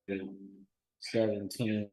17.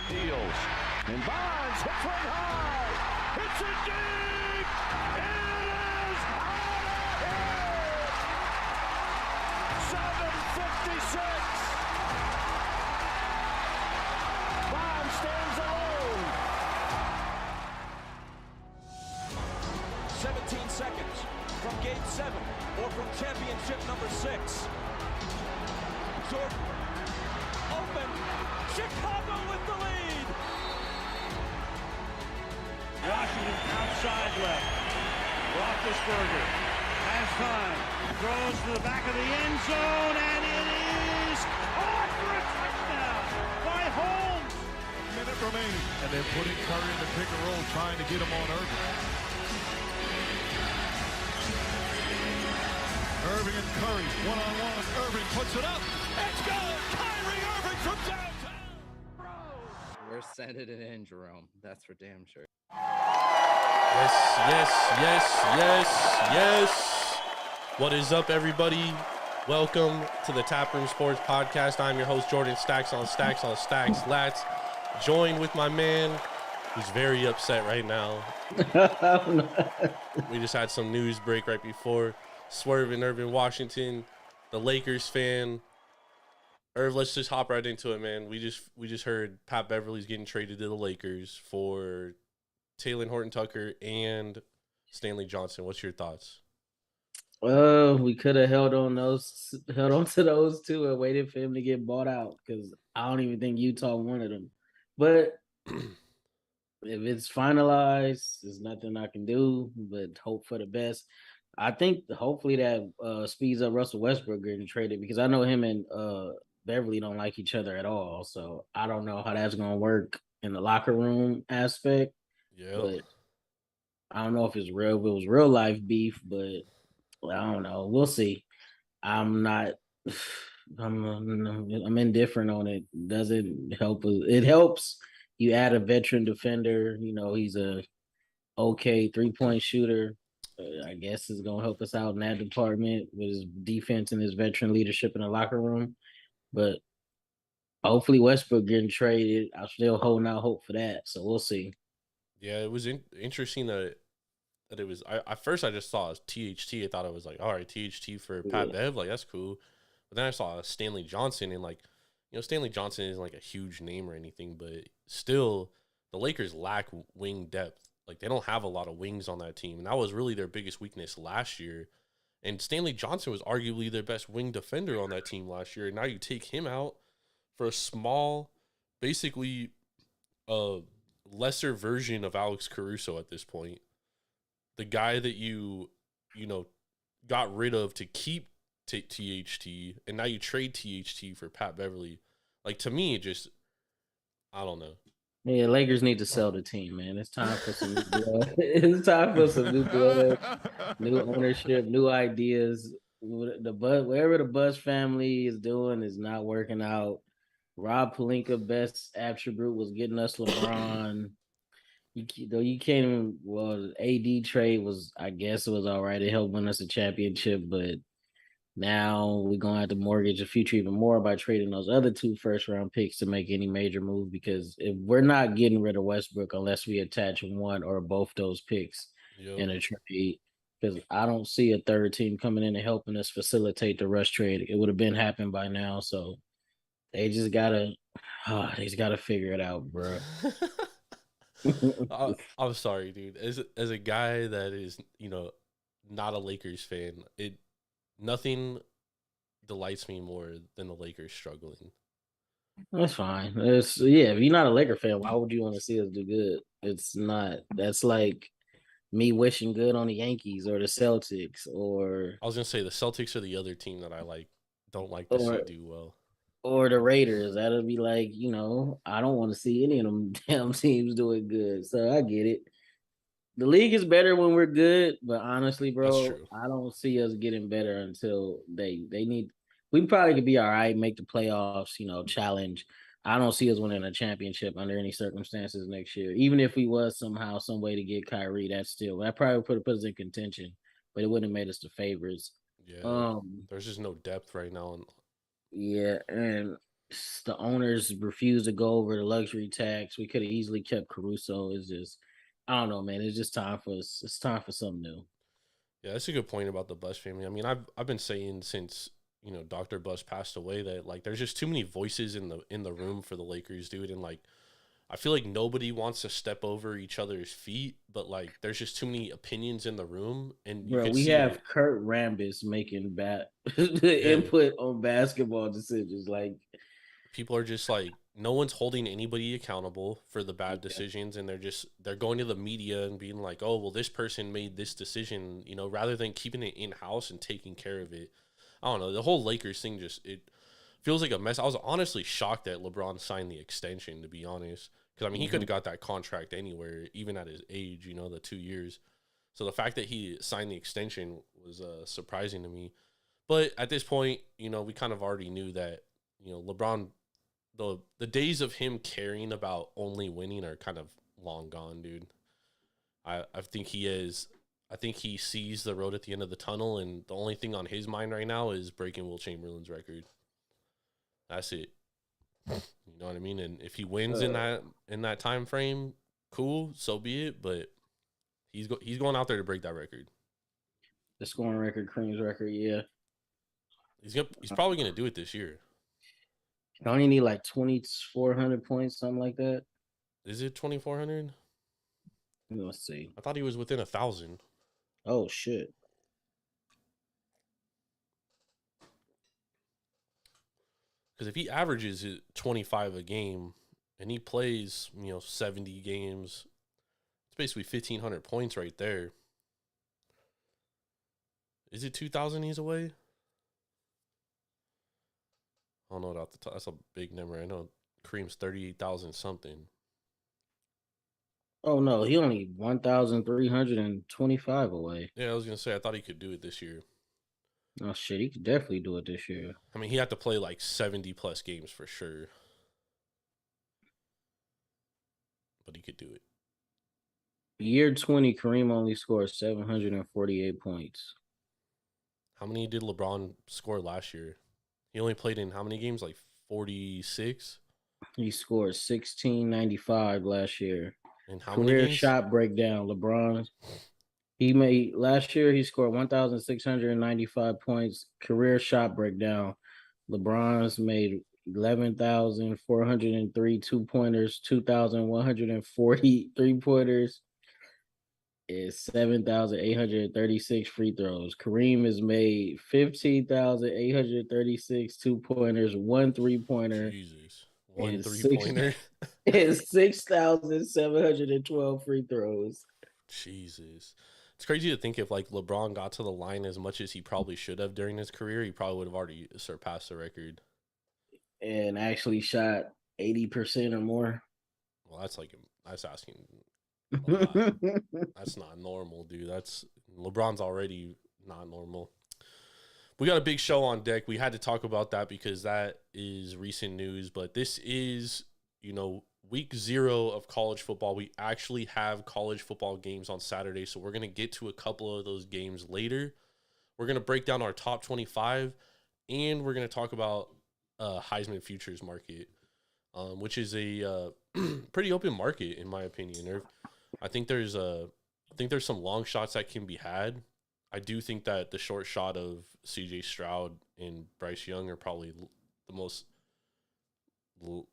Deals. And Bonds hits one high. Hits it deep. It is out of here. 7:56. Bonds stands alone. 17 seconds from Game 7 or from championship number 6. Jordan open. Chicago with the lead. Washington outside left. Roethlisberger has time. Throws to the back of the end zone, and it is caught for a touchdown by Holmes. A minute remaining. And they're putting Curry in the pick and roll, trying to get him on Ervin. Ervin and Curry, one-on-one. Ervin puts it up. It's good. Kyrie Irving from downtown. We're sending it in, Jerome. That's for damn sure. Yes. What is up, everybody? Welcome to the Taproom Sports Podcast. I'm your host, Jordan. Stacks on Stacks. Let's join with my man, who's very upset right now. We just had some news break right before. Jordan and Ervin, Washington, the Lakers fan. Irv, let's just hop right into it, man. We just heard Pat Beverly's getting traded to the Lakers for Taylor Horton-Tucker and Stanley Johnson. What's your thoughts? We could have held on to those two and waited for him to get bought out because I don't even think Utah wanted him. But if it's finalized, there's nothing I can do but hope for the best. I think hopefully that speeds up Russell Westbrook getting traded because I know him and Beverly don't like each other at all. So I don't know how that's gonna work in the locker room aspect. Yeah. But I don't know if it was real life beef, but I don't know. We'll see. I'm not. I'm indifferent on it. Doesn't help. It helps. You add a veteran defender. You know he's a okay 3-point shooter. I guess is gonna help us out in that department with his defense and his veteran leadership in the locker room. But hopefully Westbrook getting traded. I'm still holding out hope for that. So we'll see. Yeah, it was interesting that it was. At first I just saw THT. I thought it was like, all right, THT for Pat Bev, like that's cool. But then I saw Stanley Johnson, and like, Stanley Johnson isn't like a huge name or anything, but still, the Lakers lack wing depth. Like they don't have a lot of wings on that team, and that was really their biggest weakness last year. And Stanley Johnson was arguably their best wing defender on that team last year. And now you take him out for a small, basically, lesser version of Alex Caruso at this point. the guy that you know got rid of to keep THT, and now you trade THT for Pat Beverly. Like, to me, it just, I don't know. Yeah, Lakers need to sell the team, man. It's time for some new blood. It's time for some new blood, new ownership, new ideas. Whatever the Buzz family is doing is not working out. Rob Pelinka best attribute was getting us LeBron. You can't even. Well, AD trade was, I guess it was all right. It helped win us a championship, but now we're gonna have to mortgage the future even more by trading those other 2 first-round picks to make any major move. Because if we're not getting rid of Westbrook unless we attach one or both those picks Yep. in a trade, because I don't see a third team coming in and helping us facilitate the rush trade. It would have been happened by now. So they just gotta, they just gotta figure it out, bro. I'm sorry, dude. As a guy that is, not a Lakers fan, nothing delights me more than the Lakers struggling. That's fine. Yeah. If you're not a Laker fan, why would you want to see us do good? It's not. That's like me wishing good on the Yankees or the Celtics I was gonna say the Celtics are the other team that I don't like to see or do well. or the Raiders. That'll be like, I don't want to see any of them damn teams doing good. So I get it. The league is better when we're good, but honestly, That's bro, true. I don't see us getting better until they need. We probably could be all right, make the playoffs, challenge. I don't see us winning a championship under any circumstances next year. Even if we was somehow some way to get Kyrie, that probably put us in contention, but it wouldn't have made us the favorites. Yeah, Um, there's just no depth right now. And yeah, and the owners refuse to go over the luxury tax. We could have easily kept Caruso. It's just, I don't know, man. It's just time for us. It's time for something new. yeah, that's a good point about the Buss family. I mean, I've been saying since Dr. Buss passed away that there's just too many voices in the room for the Lakers, dude, and I feel like nobody wants to step over each other's feet, but there's just too many opinions in the room, and you Bro, could we see have it. Kurt Rambis making Yeah, input on basketball decisions. Like, people are just no one's holding anybody accountable for the bad yeah, decisions, and they're going to the media and being like, oh well, this person made this decision, rather than keeping it in house and taking care of it. I don't know, the whole Lakers thing just, it feels like a mess. I was honestly shocked that LeBron signed the extension, to be honest, because I mean he could mhm. have got that contract anywhere, even at his age, the 2 years. So the fact that he signed the extension was surprising to me. But at this point, we kind of already knew that LeBron, the days of him caring about only winning are kind of long gone, dude. I think he is. I think he sees the road at the end of the tunnel, and the only thing on his mind right now is breaking Will Chamberlain's record. That's it. You know what I mean? And if he wins in uh, that time frame, cool, so be it. But he's going out there to break that record. The scoring record, Cream's record, yeah. He's probably gonna do it this year. You only need like 2,400 points, something like that. Is it 2,400? Let's see. I thought he was within 1,000. Oh shit. Because if he averages 25 a game and he plays, 70 games, it's basically 1,500 points right there. Is it 2,000 he's away? I don't know about the top. That's a big number. I know Kareem's 38,000 something. Oh no, he only 1,325 away. Yeah, I was gonna say I thought he could do it this year. Oh shit, he could definitely do it this year. I mean, he had to play 70 plus games for sure, but he could do it. Year 20, Kareem only scored 748 points. How many did LeBron score last year? He only played in how many games? 46? He scored 1695 last year. In how many Career games? shot breakdown. LeBron, he made last year, he scored 1,695 points. Career shot breakdown. LeBron's made 11,403 2 pointers, 2,140 3 pointers, is 7,836 free throws. Kareem has made 15,836 2 pointers, 1 3 pointer, Jesus. One and three six pointer. and 6,712 free throws. Jesus. It's crazy to think if like LeBron got to the line as much as he probably should have during his career, he probably would have already surpassed the record. And actually shot 80% or more. Well, that's asking a lot. That's not normal, dude. That's LeBron's already not normal. We got a big show on deck. We had to talk about that because that is recent news, but this is, week 0 of college football. We actually have college football games on Saturday, so we're going to get to a couple of those games later. We're going to break down our top 25, and we're going to talk about Heisman futures market, which is a pretty open market in my opinion. I think there's some long shots that can be had. I do think that the short shot of CJ Stroud and Bryce Young are probably the most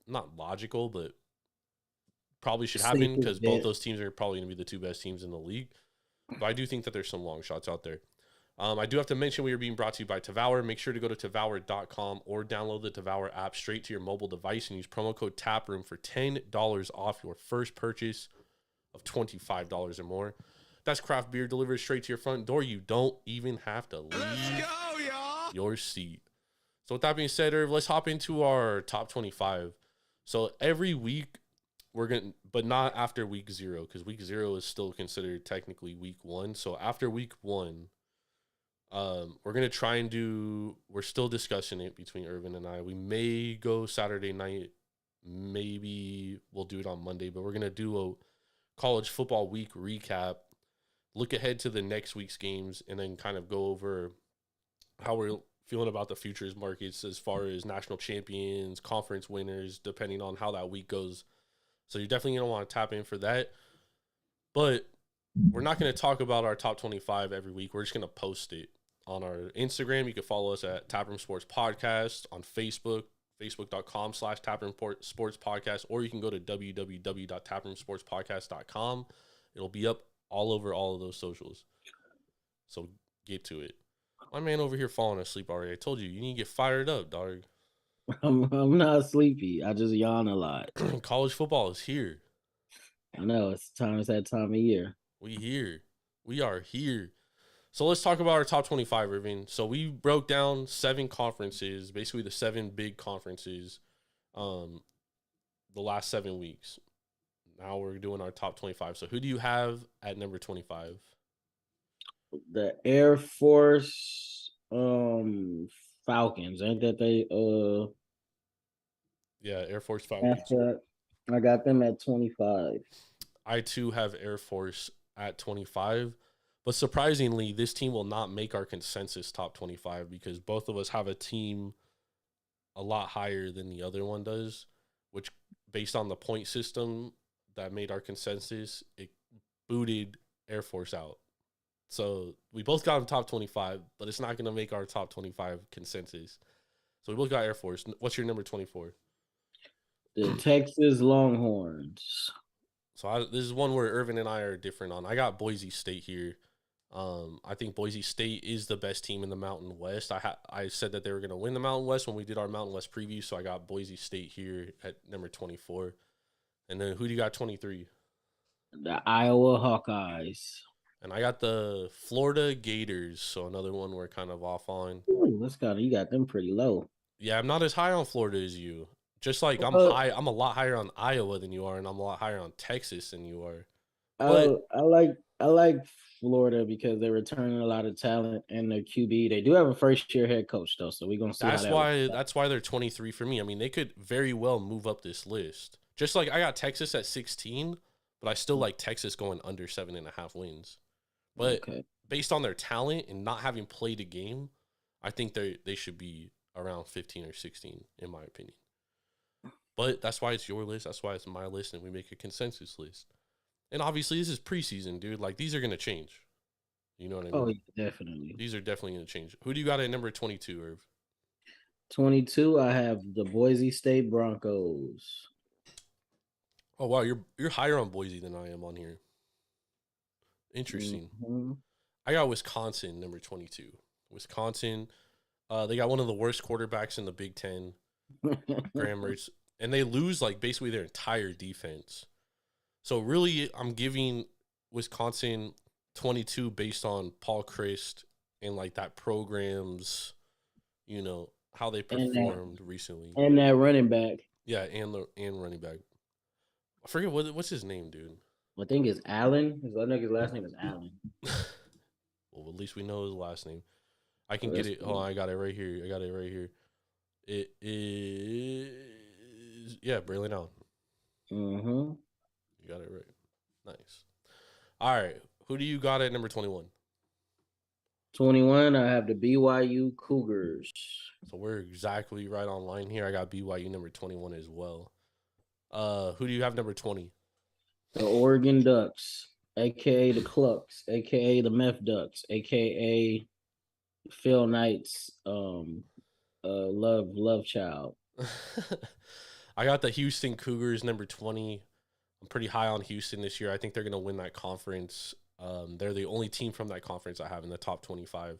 not logical, but probably should happen because both those teams are probably going to be the 2 best teams in the league. But I do think that there's some long shots out there. I do have to mention we are being brought to you by Tavour. Make sure to go to Tavour.com or download the Tavour app straight to your mobile device and use promo code TAPROOM for $10 off your first purchase of $25 or more. That's craft beer delivered straight to your front door. You don't even have to leave your seat. So with that being said, Irv, let's hop into our top 25. So every week but not after week 0, because week 0 is still considered technically week 1. So after week 1, we're going to try and we're still discussing it between Irvin and I. We may go Saturday night. Maybe we'll do it on Monday, but we're going to do a college football week recap, look ahead to the next week's games, and then kind of go over how we're feeling about the futures markets as far as national champions, conference winners, depending on how that week goes. So you're definitely going to want to tap in for that. But we're not going to talk about our top 25 every week. We're just going to post it on our Instagram. You can follow us at Taproom Sports Podcast, on Facebook, facebook.com/Taproom Sports Podcast, or you can go to www.taproomsportspodcast.com. It'll be up all over all of those socials. So get to it. My man over here falling asleep already. I told you, you need to get fired up, dog. I'm not sleepy. I just yawn a lot. College football is here. I know. It's that time of year. We are here. So let's talk about our top 25, Irving. So we broke down 7 conferences, basically the 7 big conferences, the last 7 weeks. Now we're doing our top 25. So who do you have at number 25? The Air Force Falcons. Ain't that they Yeah, Air Force Falcons. I got them at 25. I too have Air Force at 25. But surprisingly, this team will not make our consensus top 25 because both of us have a team a lot higher than the other one does, which based on the point system that made our consensus, it booted Air Force out. So we both got them top 25, but it's not going to make our top 25 consensus. So we both got Air Force. What's your number 24? The Texas Longhorns. So this is one where Irvin and I are different on. I got Boise State here. I think Boise State is the best team in the Mountain West. I said that they were going to win the Mountain West when we did our Mountain West preview, so I got Boise State here at number 24. And then who do you got 23? The Iowa Hawkeyes. And I got the Florida Gators, so another one we're kind of off on. Ooh, you got them pretty low. Yeah, I'm not as high on Florida as you. Just like I'm a lot higher on Iowa than you are, and I'm a lot higher on Texas than you are. But I like Florida because they're returning a lot of talent and their QB. They do have a first-year head coach though, so we're gonna see. That's why they're 23 for me. I mean, they could very well move up this list. Just like I got Texas at 16, but I still like Texas going under 7.5 wins. But based on their talent and not having played a game, I think they should be around 15 or 16 in my opinion. But that's why it's your list. That's why it's my list, and we make a consensus list. And obviously, this is preseason, dude. Like, these are going to change. You know what I mean? Oh, yeah, definitely. These are definitely going to change. Who do you got at number 22, Irv? 22, I have the Boise State Broncos. Oh, wow. You're higher on Boise than I am on here. Interesting. Mm-hmm. I got Wisconsin, number 22. Wisconsin, they got one of the worst quarterbacks in the Big Ten, Graham Mertz. And they lose, like, basically their entire defense. So, really, I'm giving Wisconsin 22 based on Paul Christ and like that program's, how they performed recently. And that running back. Yeah, and running back. I forget what's his name, dude. I think it's Allen. His last name is Allen. Well, at least we know his last name. I can get it. Hold on, I got it right here. It is Braylon Allen. Mm-hmm. You got it right. Nice. All right. Who do you got at number 21? 21, I have the BYU Cougars. So we're exactly right on line here. I got BYU number 21 as well. Who do you have number 20? The Oregon Ducks, a.k.a. the Clucks, a.k.a. the Meth Ducks, a.k.a. Phil Knight's love child. I got the Houston Cougars number 20. I'm pretty high on Houston this year. I think they're going to win that conference. They're the only team from that conference I have in the top 25.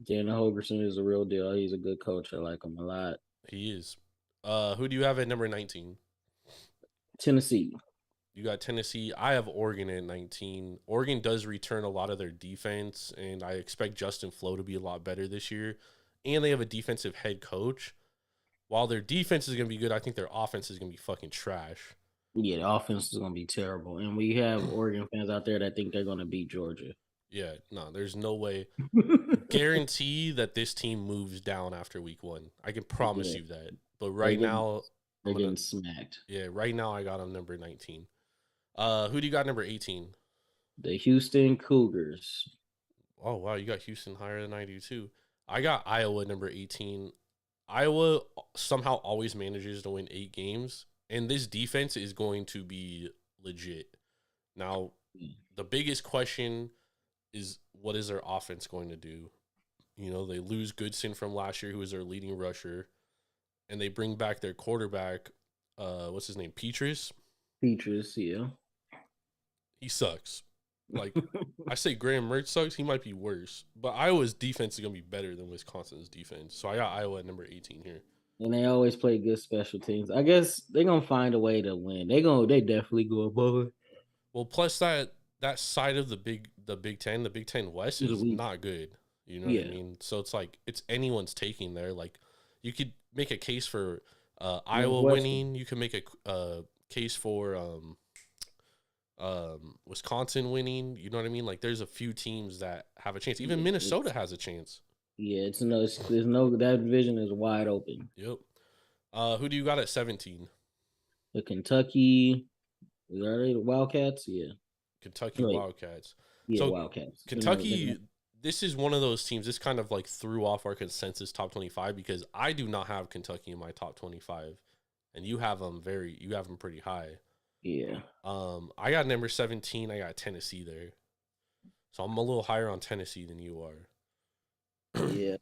Dana Holgerson is a real deal. He's a good coach. I like him a lot. He is. Who do you have at number 19? Tennessee. You got Tennessee. I have Oregon at 19. Oregon does return a lot of their defense, and I expect Justin Flo to be a lot better this year. And they have a defensive head coach. While their defense is going to be good, I think their offense is going to be fucking trash. Yeah, the offense is going to be terrible. And we have Oregon fans out there that think they're going to beat Georgia. Yeah, no, there's no way. Guarantee that this team moves down after week 1. I can promise you that. But now, they're getting smacked. Yeah, right now I got them number 19. Who do you got number 18? The Houston Cougars. Oh, wow, you got Houston higher than I do too. I got Iowa number 18. Iowa somehow always manages to win 8 games. And this defense is going to be legit. Now, the biggest question is, what is their offense going to do? They lose Goodson from last year, who was their leading rusher, and they bring back their quarterback, what's his name, Petrus? Petrus, yeah. He sucks. Like, I say Graham Mertz sucks. He might be worse. But Iowa's defense is going to be better than Wisconsin's defense. So I got Iowa at number 18 here. And they always play good special teams. I guess they're gonna find a way to win. They definitely go above it. Well, plus that side of the Big Ten, the Big Ten West is not good. You know what I mean? So it's like it's anyone's taking there. Like you could make a case for Iowa winning. You could make a case for Wisconsin winning. You know what I mean? Like there's a few teams that have a chance. Even Minnesota has a chance. Yeah, that division is wide open. Yep. Who do you got at 17? The Kentucky, are they the Wildcats? Yeah. Kentucky Wildcats. Yeah, so Wildcats. Kentucky, this is one of those teams. This kind of like threw off our consensus top 25 because I do not have Kentucky in my top 25, and you have them pretty high. Yeah. I got number 17. I got Tennessee there, so I'm a little higher on Tennessee than you are. Yeah,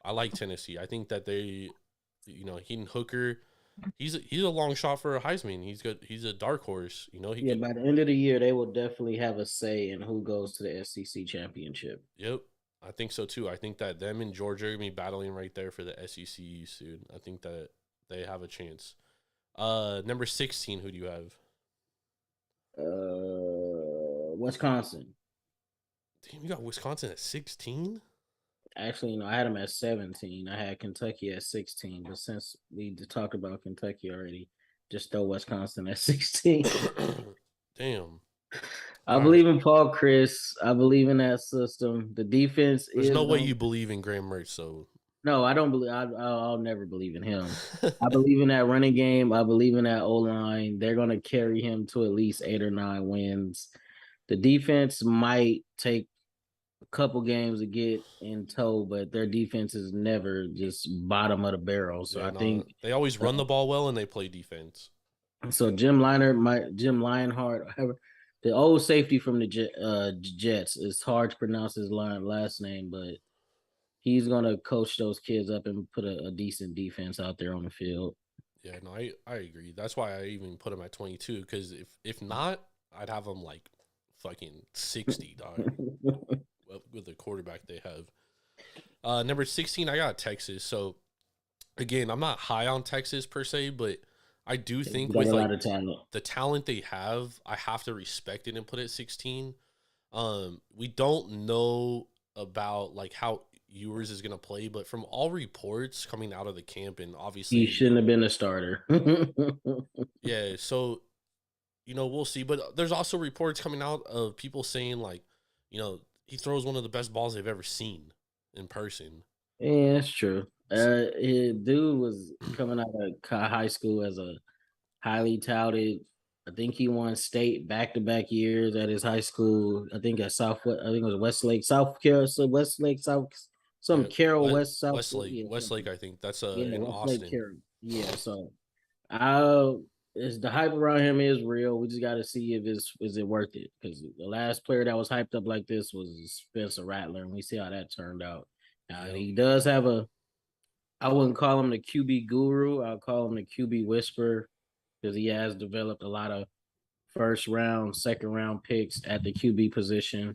I like Tennessee. I think that they, Hendon Hooker, he's a long shot for a Heisman. He's good. He's a dark horse. By the end of the year, they will definitely have a say in who goes to the SEC championship. Yep, I think so too. I think that them and Georgia are gonna be battling right there for the SEC soon. I think that they have a chance. Number 16, who do you have? Wisconsin. Damn, you got Wisconsin at 16? Actually, I had them at 17. I had Kentucky at 16, but since we talked about Kentucky already, just throw Wisconsin at 16. Damn. I believe in Paul Chris. I believe in that system. The defense There's no way you believe in Graham Mertz, so. No, I don't believe. I'll never believe in him. I believe in that running game. I believe in that O-line. They're going to carry him to at least 8 or 9 wins. The defense might take a couple games to get in tow, but their defense is never just bottom of the barrel. So I think they always run the ball well and they play defense. So Jim Lionheart, the old safety from the Jets. It's hard to pronounce his last name, but he's gonna coach those kids up and put a decent defense out there on the field. Yeah, no, I agree. That's why I even put him at 22. Because if not, I'd have him like fucking 60, dog. With the quarterback they have. Number 16, I got Texas. So again, I'm not high on Texas per se, but I do think with like the talent they have, I have to respect it and put it at 16. We don't know about like how Ewers is gonna play, but from all reports coming out of the camp, and He obviously, shouldn't have been a starter. yeah. So we'll see. But there's also reports coming out of people saying like, he throws one of the best balls they've ever seen in person. Yeah, that's true. His dude was coming out of high school as a highly touted. I think he won state back-to-back years at his high school. I think at South. I think it was Westlake, South Carolina, so Westlake, South, some Yeah, Carroll, West South. Yeah, Westlake. I think that's yeah, in Westlake, Austin. Carroll. Yeah, so I is the hype around him is real. We just got to see if is it worth it because the last player that was hyped up like this was Spencer Rattler, and we see how that turned out. Now Yep. he does have a. I wouldn't call him the QB guru. I'll call him the QB whisperer because he has developed a lot of first round, second round picks at the QB position,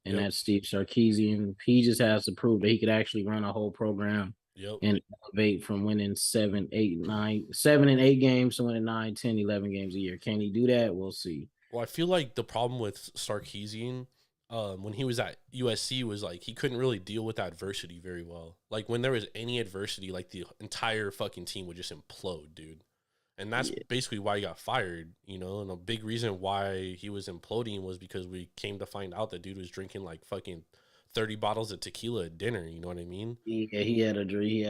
and Yep. that's Steve Sarkisian. He just has to prove that he could actually run a whole program Yep. and elevate from winning 7 and 8 games to winning 9, 10, 11 games a year. Can he do that? We'll see. Well, I feel like the problem with Sarkisian, when he was at USC, was like he couldn't really deal with adversity very well. Like when there was any adversity, like the entire fucking team would just implode, dude. And that's Yeah. basically why he got fired, And a big reason why he was imploding was because we came to find out that dude was drinking like fucking 30 bottles of tequila at dinner. You know what I mean? Yeah, he had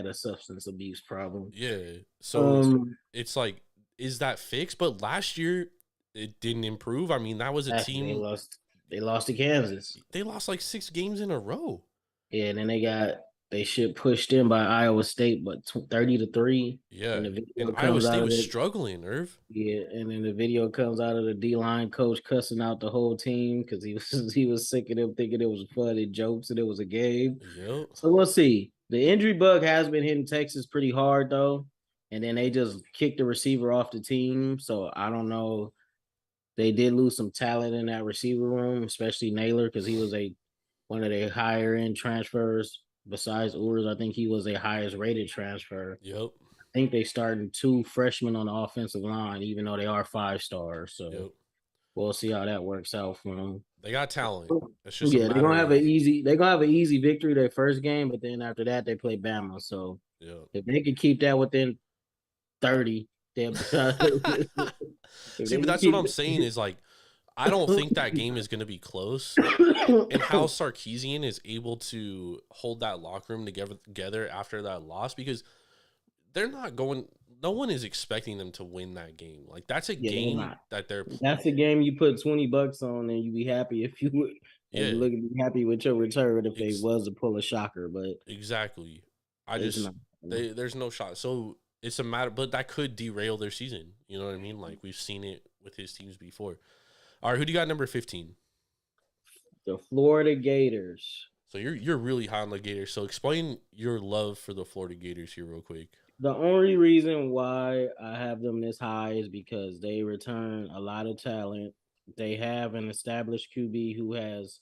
a substance abuse problem. Yeah. So Um, it's like, is that fixed? But last year it didn't improve. I mean, that was a actually, they team. lost. They lost to Kansas. They lost like 6 games in a row. Yeah, and then they shit pushed in by Iowa State, but 30-3. Yeah. And the And video Iowa comes out State of was it. struggling, Irv. Yeah, and then the video comes out of the D line coach cussing out the whole team because he was he was sick of them thinking it was funny jokes and it was a game. Yep. So we'll see. The injury bug has been hitting Texas pretty hard though, and then they just kicked the receiver off the team. So I don't know. They did lose some talent in that receiver room, especially Naylor because he was one of their higher end transfers. Besides Urs, I think he was a highest rated transfer. Yep. I think they starting 2 freshmen on the offensive line, even though they are 5 stars. So Yep. we'll see how that works out for them. They got talent. It's just a Yeah, matter of they're gonna have an easy victory their first game, but then after that they play Bama. So yeah. if they can keep that within 30, they'll See, but that's what I'm saying is like I don't think that game is going to be close. And how Sarkisian is able to hold that locker room together after that loss because they're not going. No one is expecting them to win that game. Like that's a game that they're. That's a game you put $20 on, and you be happy if you would. Yeah, you look be happy with your return if they was to pull a shocker, but exactly. There's no shot. So it's a matter, but that could derail their season. You know what I mean? Like we've seen it with his teams before. All right, who do you got number 15? The Florida Gators. So you're really high on the Gators. So explain your love for the Florida Gators here real quick. The only reason why I have them this high is because they return a lot of talent. They have an established QB who has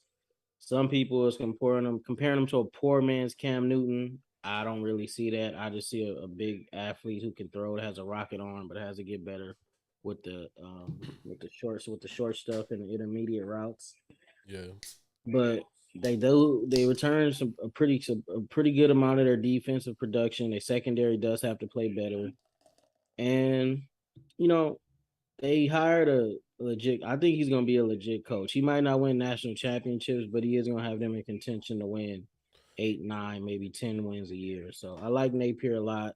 some people is comparing them to a poor man's Cam Newton. I don't really see that. I just see a big athlete who can throw. It has a rocket arm, but it has to get better with the short stuff and the intermediate routes. Yeah, but they return a pretty good amount of their defensive production. Their secondary does have to play better, and they hired a legit. I think he's going to be a legit coach. He might not win national championships, but he is going to have them in contention to win 8, 9, maybe 10 wins a year. So I like Napier a lot.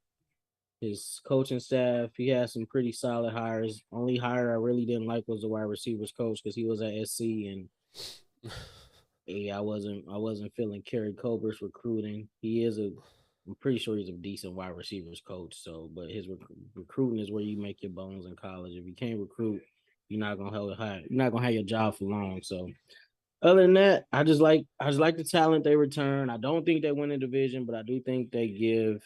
His coaching staff, he has some pretty solid hires. Only hire I really didn't like was the wide receivers coach because he was at SC and I wasn't feeling Kerry Colbert's recruiting. I'm pretty sure he's a decent wide receivers coach. So, but his recruiting is where you make your bones in college. If you can't recruit, you're not gonna have your job for long. So, other than that, I just like the talent they return. I don't think they win the division, but I do think they give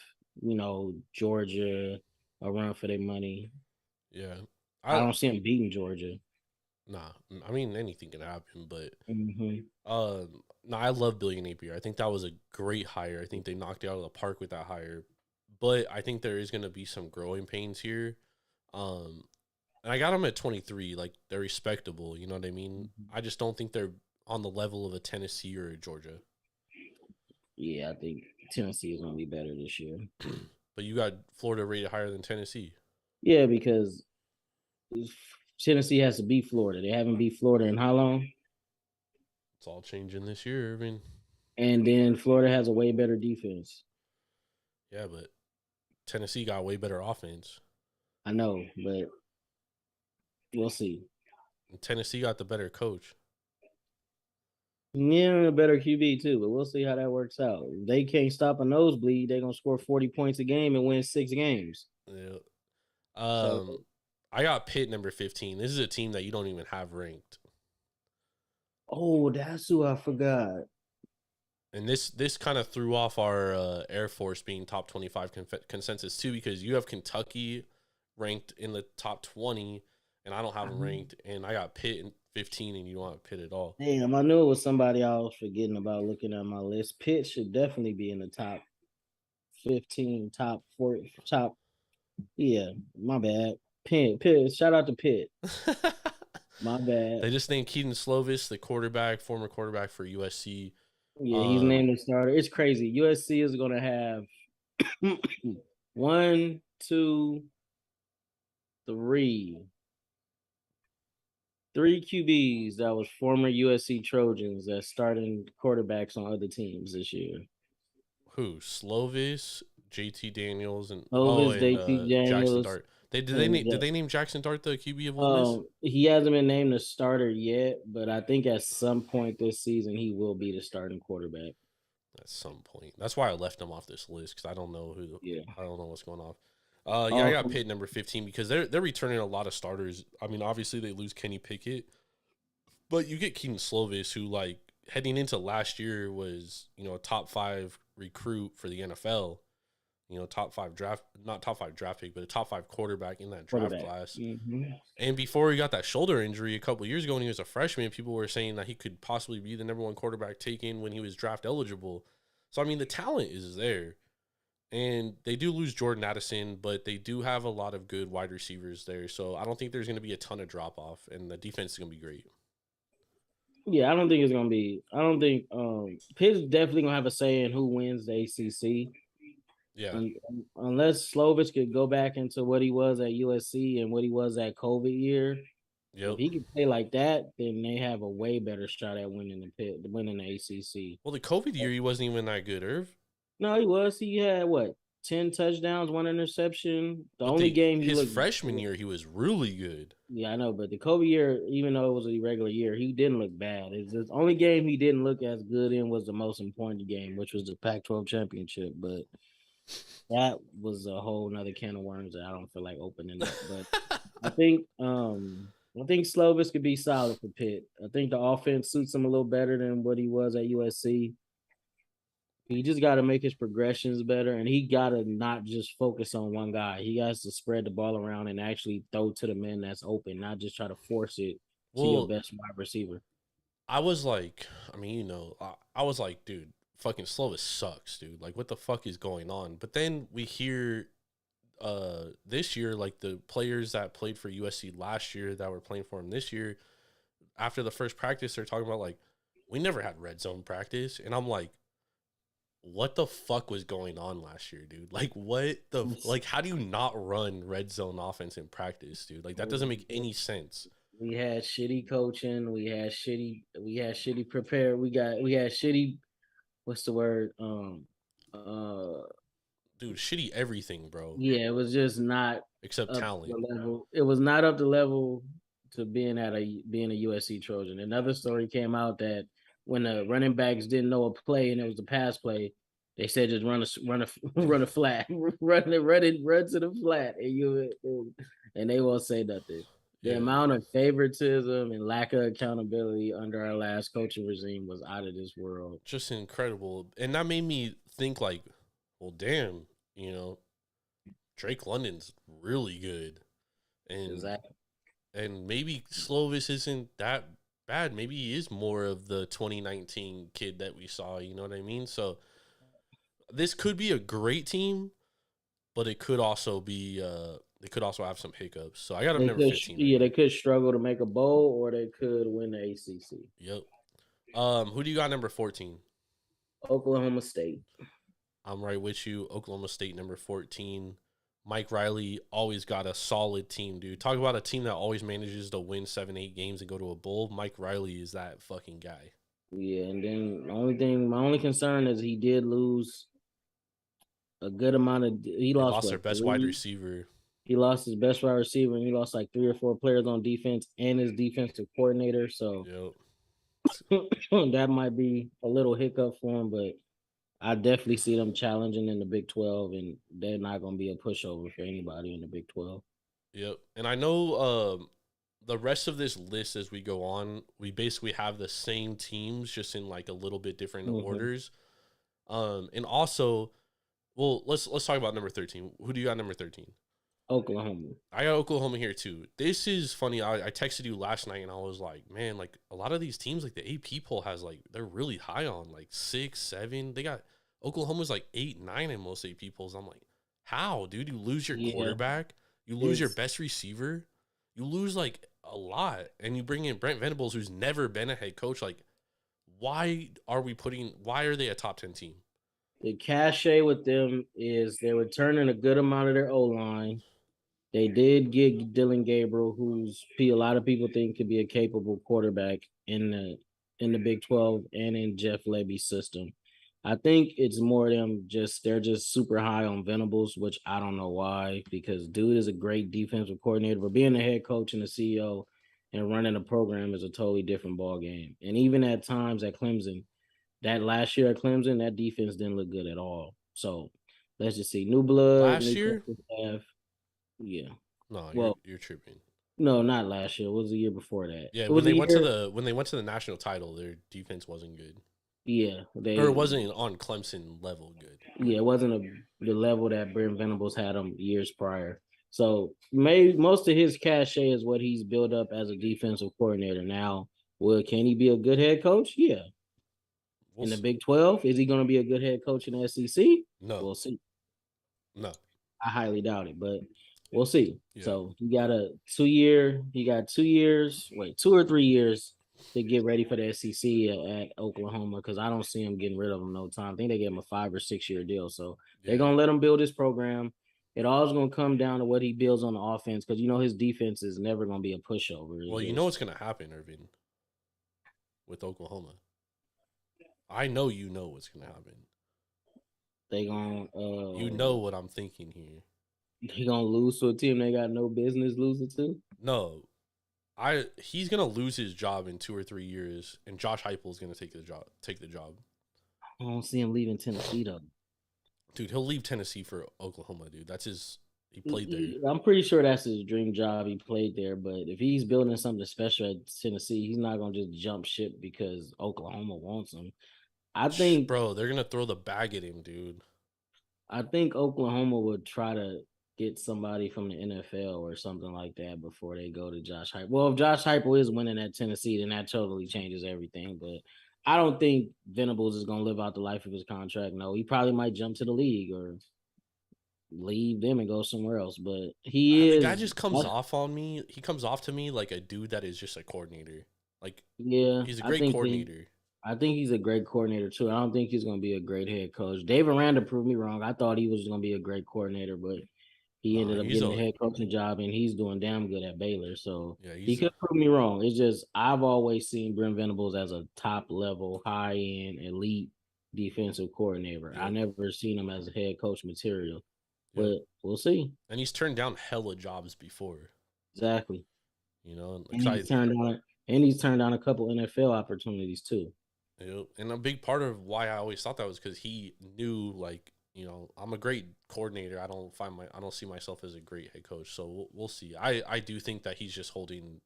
Georgia a run for their money. Yeah, I don't see them beating Georgia. Nah, I mean anything can happen, but I love Billy Napier. I think that was a great hire. I think they knocked it out of the park with that hire, but I think there is going to be some growing pains here. And I got them at 23. Like they're respectable. You know what I mean? I just don't think they're on the level of a Tennessee or a Georgia. Yeah, I think Tennessee is going to be better this year. But you got Florida rated higher than Tennessee. Yeah, because Tennessee has to beat Florida. They haven't beat Florida in how long? It's all changing this year, Irvin. And then Florida has a way better defense. Yeah, but Tennessee got way better offense. I know, but we'll see. And Tennessee got the better coach. Yeah, a better QB too, but we'll see how that works out. If they can't stop a nosebleed, they're gonna score 40 points a game and win 6 games. Yeah. So, I got Pitt number 15. This is a team that you don't even have ranked. oh, that's who I forgot. And this kind of threw off our Air Force being top 25 consensus too, because you have Kentucky ranked in the top 20, and I don't have them ranked, and I got Pitt in 15, and you don't have Pitt at all. Damn, I knew it was somebody I was forgetting about looking at my list. Pitt should definitely be in the top 15, top 40, top. Yeah, my bad. Pitt. Shout out to Pitt. My bad. They just named Keaton Slovis, the quarterback, former quarterback for USC. Yeah, he's named the starter. It's crazy. USC is going to have 1, 2, 3 QBs that was former USC Trojans that starting quarterbacks on other teams this year. Who? Slovis, JT Daniels, and JT Daniels. Jackson Dart. Did they name Jackson Dart the QB of Ole Miss? He hasn't been named the starter yet, but I think at some point this season he will be the starting quarterback. At some point. That's why I left him off this list, because I don't know who. Yeah. I don't know what's going on. I got Pitt number 15 because they're returning a lot of starters. I mean, obviously they lose Kenny Pickett, but you get Keaton Slovis, who like heading into last year was a top 5 recruit for the NFL. Top 5 draft, not top 5 draft pick, but a top 5 quarterback in that draft class. Mm-hmm. And before he got that shoulder injury a couple of years ago when he was a freshman, people were saying that he could possibly be the number 1 quarterback taken when he was draft eligible. So, I mean, the talent is there. And they do lose Jordan Addison, but they do have a lot of good wide receivers there. So, I don't think there's going to be a ton of drop-off, and the defense is going to be great. Yeah, I don't think Pitt's definitely going to have a say in who wins the ACC. Yeah. Unless Slovis could go back into what he was at USC and what he was at COVID year. Yep. If he could play like that, then they have a way better shot at winning the ACC. Well, the COVID year, he wasn't even that good, Irv. No, he was. He had, 10 touchdowns, 1 interception. His freshman year, he was really good. Yeah, I know. But the COVID year, even though it was a regular year, he didn't look bad. The only game he didn't look as good in was the most important game, which was the Pac-12 championship. But that was a whole nother can of worms that I don't feel like opening up. But I think Slovis could be solid for Pitt. I think the offense suits him a little better than what he was at USC. He just got to make his progressions better, and he got to not just focus on one guy. He has to spread the ball around and actually throw to the man that's open, not just try to force it to your best wide receiver. I was like, I was like, dude, fucking Slovis sucks, dude. Like, what the fuck is going on? But then we hear this year, like, the players that played for USC last year that were playing for him this year, after the first practice, they're talking about, like, we never had red zone practice. And I'm like, what the fuck was going on last year, dude? Like, how do you not run red zone offense in practice, dude? Like, that doesn't make any sense. We had shitty coaching. We had shitty prepare. We had shitty, what's the word? Dude, shitty everything, bro. Yeah, it was just not except talent. It was not up to level to being a USC Trojan. Another story came out that when the running backs didn't know a play and it was a pass play, they said just run a flat, run to the flat, and they won't say nothing. The amount of favoritism and lack of accountability under our last coaching regime was out of this world. Just incredible. And that made me think, like, well, damn, Drake London's really good. And exactly. And maybe Slovis isn't that bad. Maybe he is more of the 2019 kid that we saw, you know what I mean? So this could be a great team, but it could also be they could also have some hiccups. So I got them number 15. Yeah, they could struggle to make a bowl, or they could win the ACC. Yep. Who do you got number 14? Oklahoma State. I'm right with you. Oklahoma State number 14. Mike Riley always got a solid team, dude. Talk about a team that always manages to win 7, 8 games and go to a bowl. Mike Riley is that fucking guy. Yeah, and then my only concern is he did lose a good amount of. He They lost lost their what best wide 3? receiver. He lost his best wide receiver, and he lost like 3 or 4 players on defense and his defensive coordinator. So Yep. that might be a little hiccup for him, but I definitely see them challenging in the Big 12, and they're not going to be a pushover for anybody in the Big 12. Yep. And I know the rest of this list as we go on, we basically have the same teams just in like a little bit different orders. And also, well, let's talk about number 13. Who do you got number 13? Oklahoma. I got Oklahoma here too. This is funny. I texted you last night and I was like, man, like a lot of these teams, like the AP poll has like, they're really high on like 6, 7. They got Oklahoma's like 8, 9 in most AP polls. I'm like, how, dude? You lose your quarterback, you lose your best receiver, you lose like a lot, and you bring in Brent Venables, who's never been a head coach. Like, why are they a top 10 team? The cachet with them is they're returning a good amount of their O-line. They did get Dylan Gabriel, who's a lot of people think could be a capable quarterback in the Big 12 and in Jeff Levy's system. I think it's more them they're just super high on Venables, which I don't know why, because dude is a great defensive coordinator, but being a head coach and a CEO and running a program is a totally different ball game. And even at times at Clemson, that last year at Clemson, that defense didn't look good at all. So let's just see. New blood, Last new year? staff. Yeah. No, Well, you're tripping. no, not last year. It was the year before that. Yeah, It was when they went to the national title, their defense wasn't good. Yeah, Or it wasn't on Clemson level good. Yeah, it wasn't the level that Brent Venables had him years prior. So most of his cachet is what he's built up as a defensive coordinator. Now, can he be a good head coach? Yeah. In the Big 12, is he going to be a good head coach in the SEC? No. We'll see. No. I highly doubt it, but we'll see. Yeah. So he got 2 years, 2 or 3 years to get ready for the SEC at Oklahoma, because I don't see him getting rid of him no time. I think they gave him a 5 or 6 year deal. So they're going to let him build his program. It all's going to come down to what he builds on the offense, because his defense is never going to be a pushover. Well, you know what's going to happen, Ervin, with Oklahoma. I know you know what's going to happen. They going you know what I'm thinking here. He going to lose to a team they got no business losing to? No. He's going to lose his job in 2 or 3 years, and Josh Heupel is going to take the job. I don't see him leaving Tennessee, though. Dude, he'll leave Tennessee for Oklahoma, dude. He played there. I'm pretty sure that's his dream job. He played there, but if he's building something special at Tennessee, he's not going to just jump ship because Oklahoma wants him. I think, bro, they're going to throw the bag at him, dude. I think Oklahoma would try to get somebody from the NFL or something like that before they go to Josh Heupel. Well, if Josh Heupel is winning at Tennessee, then that totally changes everything. But I don't think Venables is going to live out the life of his contract. No, he probably might jump to the league or leave them and go somewhere else. But the guy just comes off on me. He comes off to me like a dude that is just a coordinator. Like, yeah, he's a great coordinator. I think he's a great coordinator too. I don't think he's going to be a great head coach. Dave Aranda proved me wrong. I thought he was going to be a great coordinator, but he ended up getting the head coaching job, and he's doing damn good at Baylor. So he could prove me wrong. It's just I've always seen Brent Venables as a top level, high end, elite defensive coordinator. I never seen him as a head coach material, but we'll see. And he's turned down hella jobs before. Exactly. And he's turned down a couple NFL opportunities too. Yep. And a big part of why I always thought that was because he knew, like, I'm a great coordinator. I don't see myself as a great head coach. So we'll see. I do think that he's just holding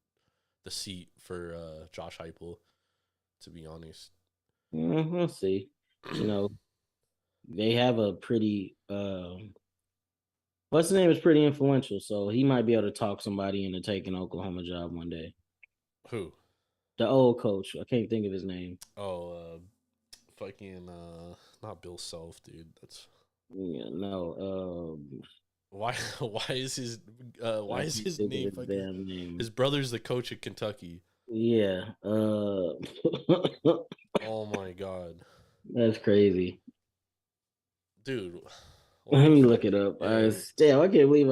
the seat for Josh Heupel, to be honest. We'll see. They have a pretty what's the name is pretty influential, so he might be able to talk somebody into taking Oklahoma job one day. Who? The old coach. I can't think of his name. Oh, fucking not Bill Self, dude. That's why is his name fucking name? His brother's the coach at Kentucky. Yeah. Oh my god, That's crazy. dude, what Let the me fuck? look it up. Yeah, Damn, I can't believe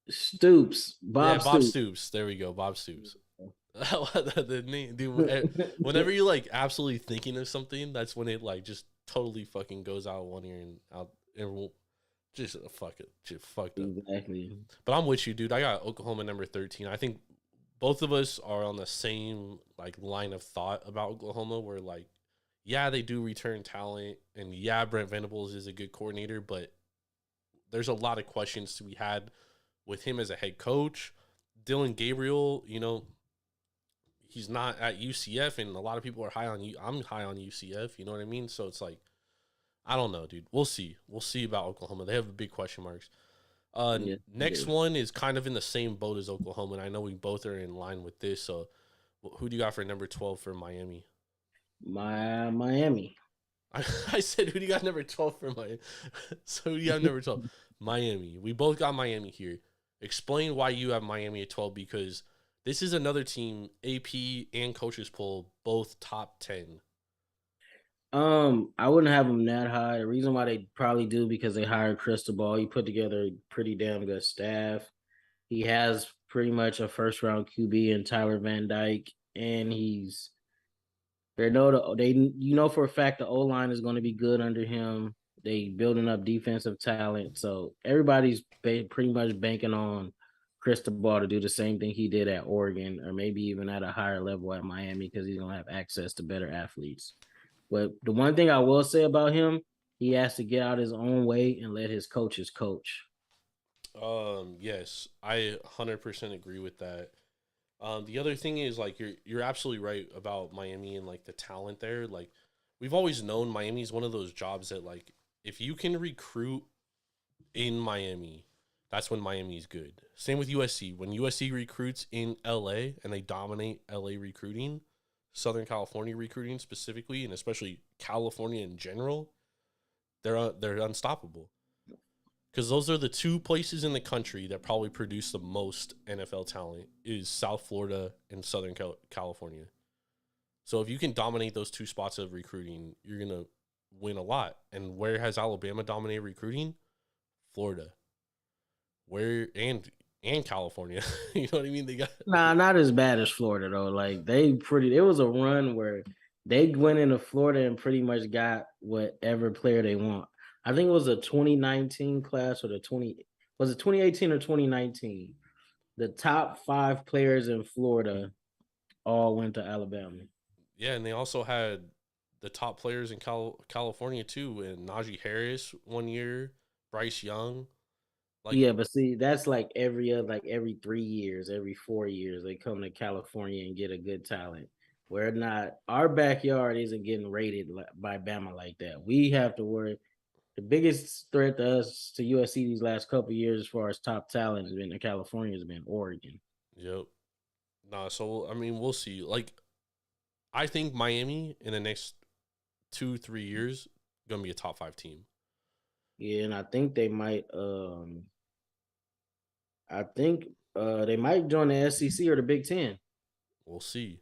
Stoops, yeah, Bob Bob Stoops. Stoops. There we go, Bob Stoops. The name, dude. Whenever you like absolutely thinking of something, that's when it like just totally fucking goes out one ear and out and just fuck it, just fucked up. Exactly. But I'm with you, dude. I got Oklahoma number 13. I think both of us are on the same like line of thought about Oklahoma, where like, yeah, they do return talent, and yeah, Brent Venables is a good coordinator, but there's a lot of questions to be had with him as a head coach. Dylan Gabriel, he's not at UCF, and a lot of people are high on you. I'm high on UCF. You know what I mean? So it's like, I don't know, dude. We'll see. We'll see about Oklahoma. They have big question marks. Yeah, they Next do. one is kind of in the same boat as Oklahoma, and I know we both are in line with this. So, who do you got for number 12 for Miami? Miami. I said, who do you got number 12 for Miami? So, who do you have number 12? Miami. We both got Miami here. Explain why you have Miami at 12, because this is another team, AP and coaches poll, both top 10. I wouldn't have them that high. The reason why they probably do because they hired Cristobal. He put together a pretty damn good staff. He has pretty much a first round QB in Tyler Van Dyke, and for a fact the O line is going to be good under him. They building up defensive talent, so everybody's pretty much banking on Cristobal to do the same thing he did at Oregon, or maybe even at a higher level at Miami because he's gonna have access to better athletes. But the one thing I will say about him, he has to get out his own way and let his coaches coach. Yes, I 100% agree with that. The other thing is like you're absolutely right about Miami and like the talent there. Like we've always known Miami's one of those jobs that like if you can recruit in Miami, that's when Miami's good. Same with USC. When USC recruits in LA and they dominate LA recruiting, Southern California recruiting specifically, and especially California in general, they're unstoppable. Because those are the two places in the country that probably produce the most NFL talent is South Florida and Southern California. So if you can dominate those two spots of recruiting, you're gonna win a lot. And where has Alabama dominated recruiting? Florida. Where and California. You know what I mean? They got Nah, not as bad as Florida though. Like it was a run where they went into Florida and pretty much got whatever player they want. I think it was a 2019 class or the 20 was it 2018 or 2019? The top 5 players in Florida all went to Alabama. yeah, and they also had the top players in California too, and Najee Harris 1 year, Bryce Young. Like Yeah, but see, that's like every 3 years, every 4 years, they come to California and get a good talent. We're not our backyard isn't getting rated by Bama like that. We have to worry. The biggest threat to us to USC these last couple of years, as far as top talent, has been in California, has been Oregon. yep. Nah, so I mean, we'll see. Like, I think Miami in the next 2-3 years gonna be a top 5 team. Yeah, and I think they might. I think they might join the SEC or the Big Ten. We'll see,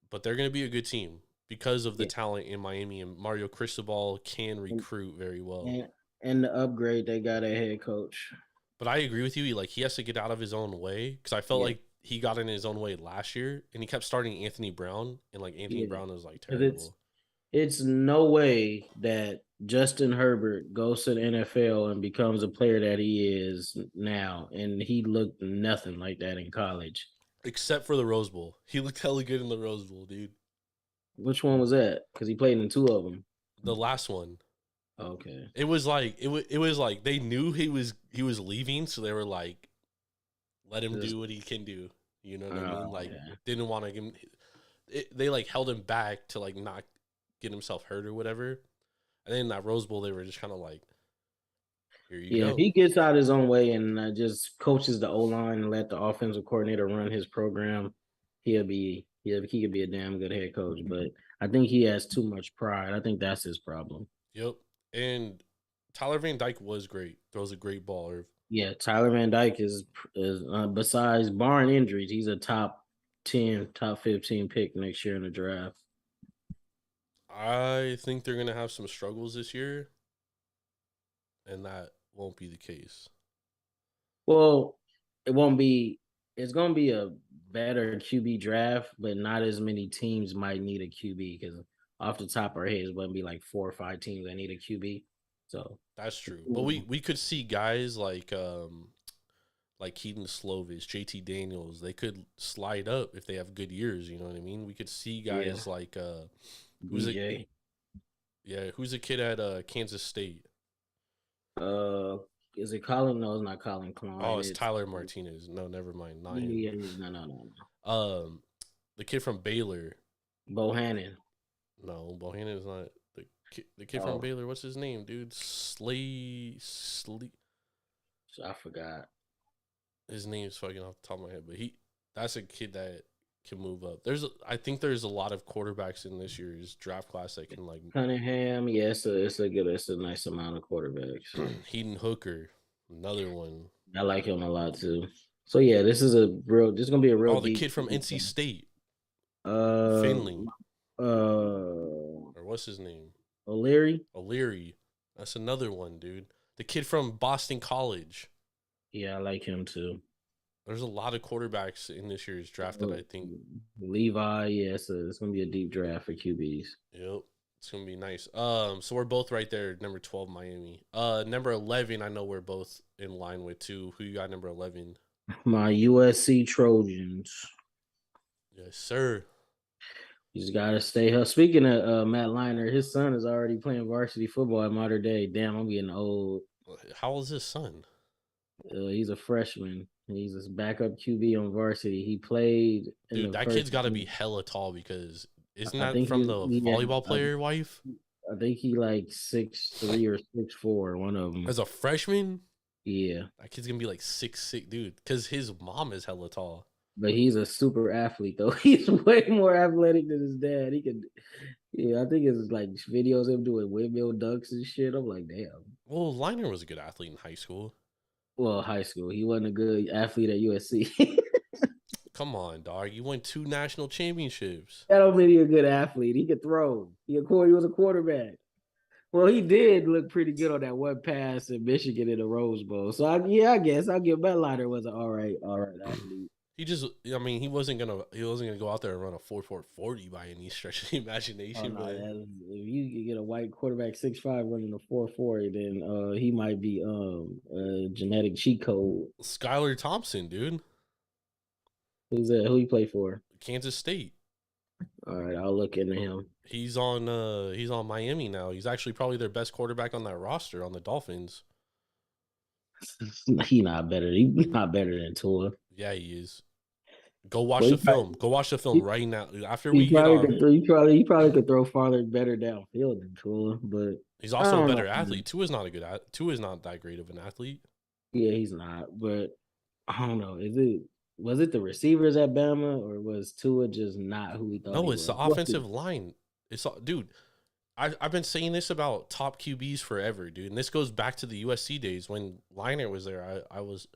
but they're gonna be a good team because of the Yeah, talent in Miami, and Mario Cristobal can recruit very well. and, and the upgrade they got a head coach. But I agree with you. He has to get out of his own way because I felt Yeah, like he got in his own way last year, and he kept starting Anthony Brown, and like Anthony yeah. Brown was like 'Cause It's terrible. it's no way that Justin Herbert goes to the NFL and becomes a player that he is now, and he looked nothing like that in college. Except for the Rose Bowl, he looked hella good in the Rose Bowl, dude. Which one was that? Because he played in 2 of them. The last one, Okay. it was like they knew he was leaving, so they were like, let him Just, do what he can do. You know what I mean? oh, Like yeah. didn't want to give him. They like held him back to like not get himself hurt or whatever. And then in that Rose Bowl, they were just kind of like, here you Yeah, if go. he gets out his own way and just coaches the O line and let the offensive coordinator run his program, he could be a damn good head coach. But I think he has too much pride. I think that's his problem. Yep. And Tyler Van Dyke was great. Throws a great ball. Yeah, Tyler Van Dyke is besides barring injuries, he's a top top 15 pick next year in the draft. I think they're gonna have some struggles this year, and that won't be the case. Well, it won't be. It's going to be a better QB draft, but not as many teams might need a QB because off the top of our heads, it wouldn't be like 4 or 5 teams that need a QB. So That's true. But we could see guys like Keaton Slovis, JT Daniels, they could slide up if they have good years, you know what I mean? We could see guys like who's DJ. who's a kid at Kansas State? Is it Colin? No, it's not Colin Klein. Oh, it's Tyler Martinez. No, never mind. Not him. Yeah, no. The kid from Baylor. Bohannon. No, Bohannon is not the kid from Baylor. What's his name, dude? I forgot. His name's fucking off the top of my head, but that's a kid that can move up. I think there's a lot of quarterbacks in this year's draft class that can like Cunningham. Yeah, it's a nice amount of quarterbacks. Heaton Hooker, another one. I like him a lot too. So yeah, this is gonna be a real. Oh, the kid from NC State. Finley. Or what's his name? O'Leary. That's another one, dude. The kid from Boston College. Yeah, I like him too. There's a lot of quarterbacks in this year's draft that I think. Levi, yeah, so it's gonna be a deep draft for QBs. Yep, it's gonna be nice. So we're both right there. Number 12, Miami. Number 11, I know we're both in line with too. Who you got? Number 11. My USC Trojans. Yes, sir. You just gotta stay up. Speaking of Matt Leinart, his son is already playing varsity football at Mater Dei. Damn, I'm getting old. How old is his son? He's a freshman. He's a backup QB on varsity. He played. Dude, that kid's got to be hella tall because isn't that from the volleyball player wife? I think he like 6'3" or 6'4", one of them. As a freshman? Yeah. That kid's going to be like 6'6", dude, because his mom is hella tall. But he's a super athlete, though. He's way more athletic than his dad. He could, yeah, I think it's like videos of him doing windmill dunks and shit. I'm like, damn. Well, Leinart was a good athlete in high school. Well, high school. He wasn't a good athlete at USC. Come on, dog. You won 2 national championships. That don't mean he's a good athlete. He could throw. He was a quarterback. Well, he did look pretty good on that one pass in Michigan in the Rose Bowl. So, I guess I'll give Matt Leinart was an all right athlete. He wasn't gonna go out there and run a 4.40 by any stretch of the imagination. But if you get a white quarterback 6'5" running a 4.40, then he might be a genetic cheat code. Skylar Thompson, dude. Who's that? Who he play for? Kansas State. All right, I'll look into him. He's on Miami now. He's actually probably their best quarterback on that roster on the Dolphins. He's not better than Tua. Yeah, he is. Go watch the film. Go watch the film right now. After we get on, he probably could throw farther, better downfield than Tua, but he's also a better athlete. Tua's not that great of an athlete. Yeah, he's not. But I don't know. Was it the receivers at Bama, or was Tua just not who he thought? No, it's the offensive line. Dude. I've been saying this about top QBs forever, dude. And this goes back to the USC days when Leinart was there. I was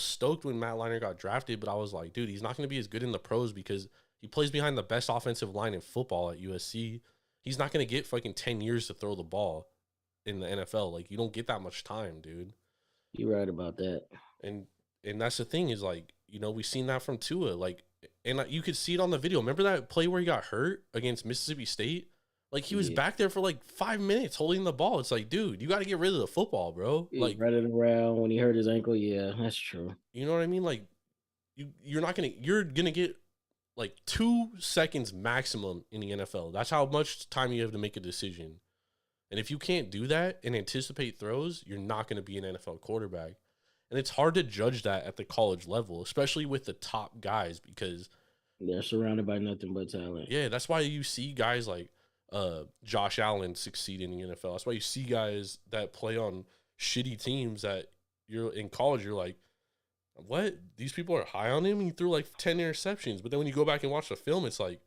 stoked when Matt Leinart got drafted, but I was like, dude, he's not going to be as good in the pros because he plays behind the best offensive line in football at USC. He's not going to get fucking 10 years to throw the ball in the NFL. Like, you don't get that much time, dude. You're right about that. And that's the thing is, like, we've seen that from Tua. Like, and you could see it on the video. Remember that play where he got hurt against Mississippi State? Like, he was back there for, like, 5 minutes holding the ball. It's like, dude, you got to get rid of the football, bro. Like, running around when he hurt his ankle. Yeah, that's true. You know what I mean? Like, you're going to get, like, 2 seconds maximum in the NFL. That's how much time you have to make a decision. And if you can't do that and anticipate throws, you're not going to be an NFL quarterback. And it's hard to judge that at the college level, especially with the top guys because they're surrounded by nothing but talent. Yeah, that's why you see guys like Josh Allen succeed in the NFL. That's why you see guys that play on shitty teams that you're in college, you're like, what? These people are high on him? He threw like 10 interceptions. But then when you go back and watch the film, it's like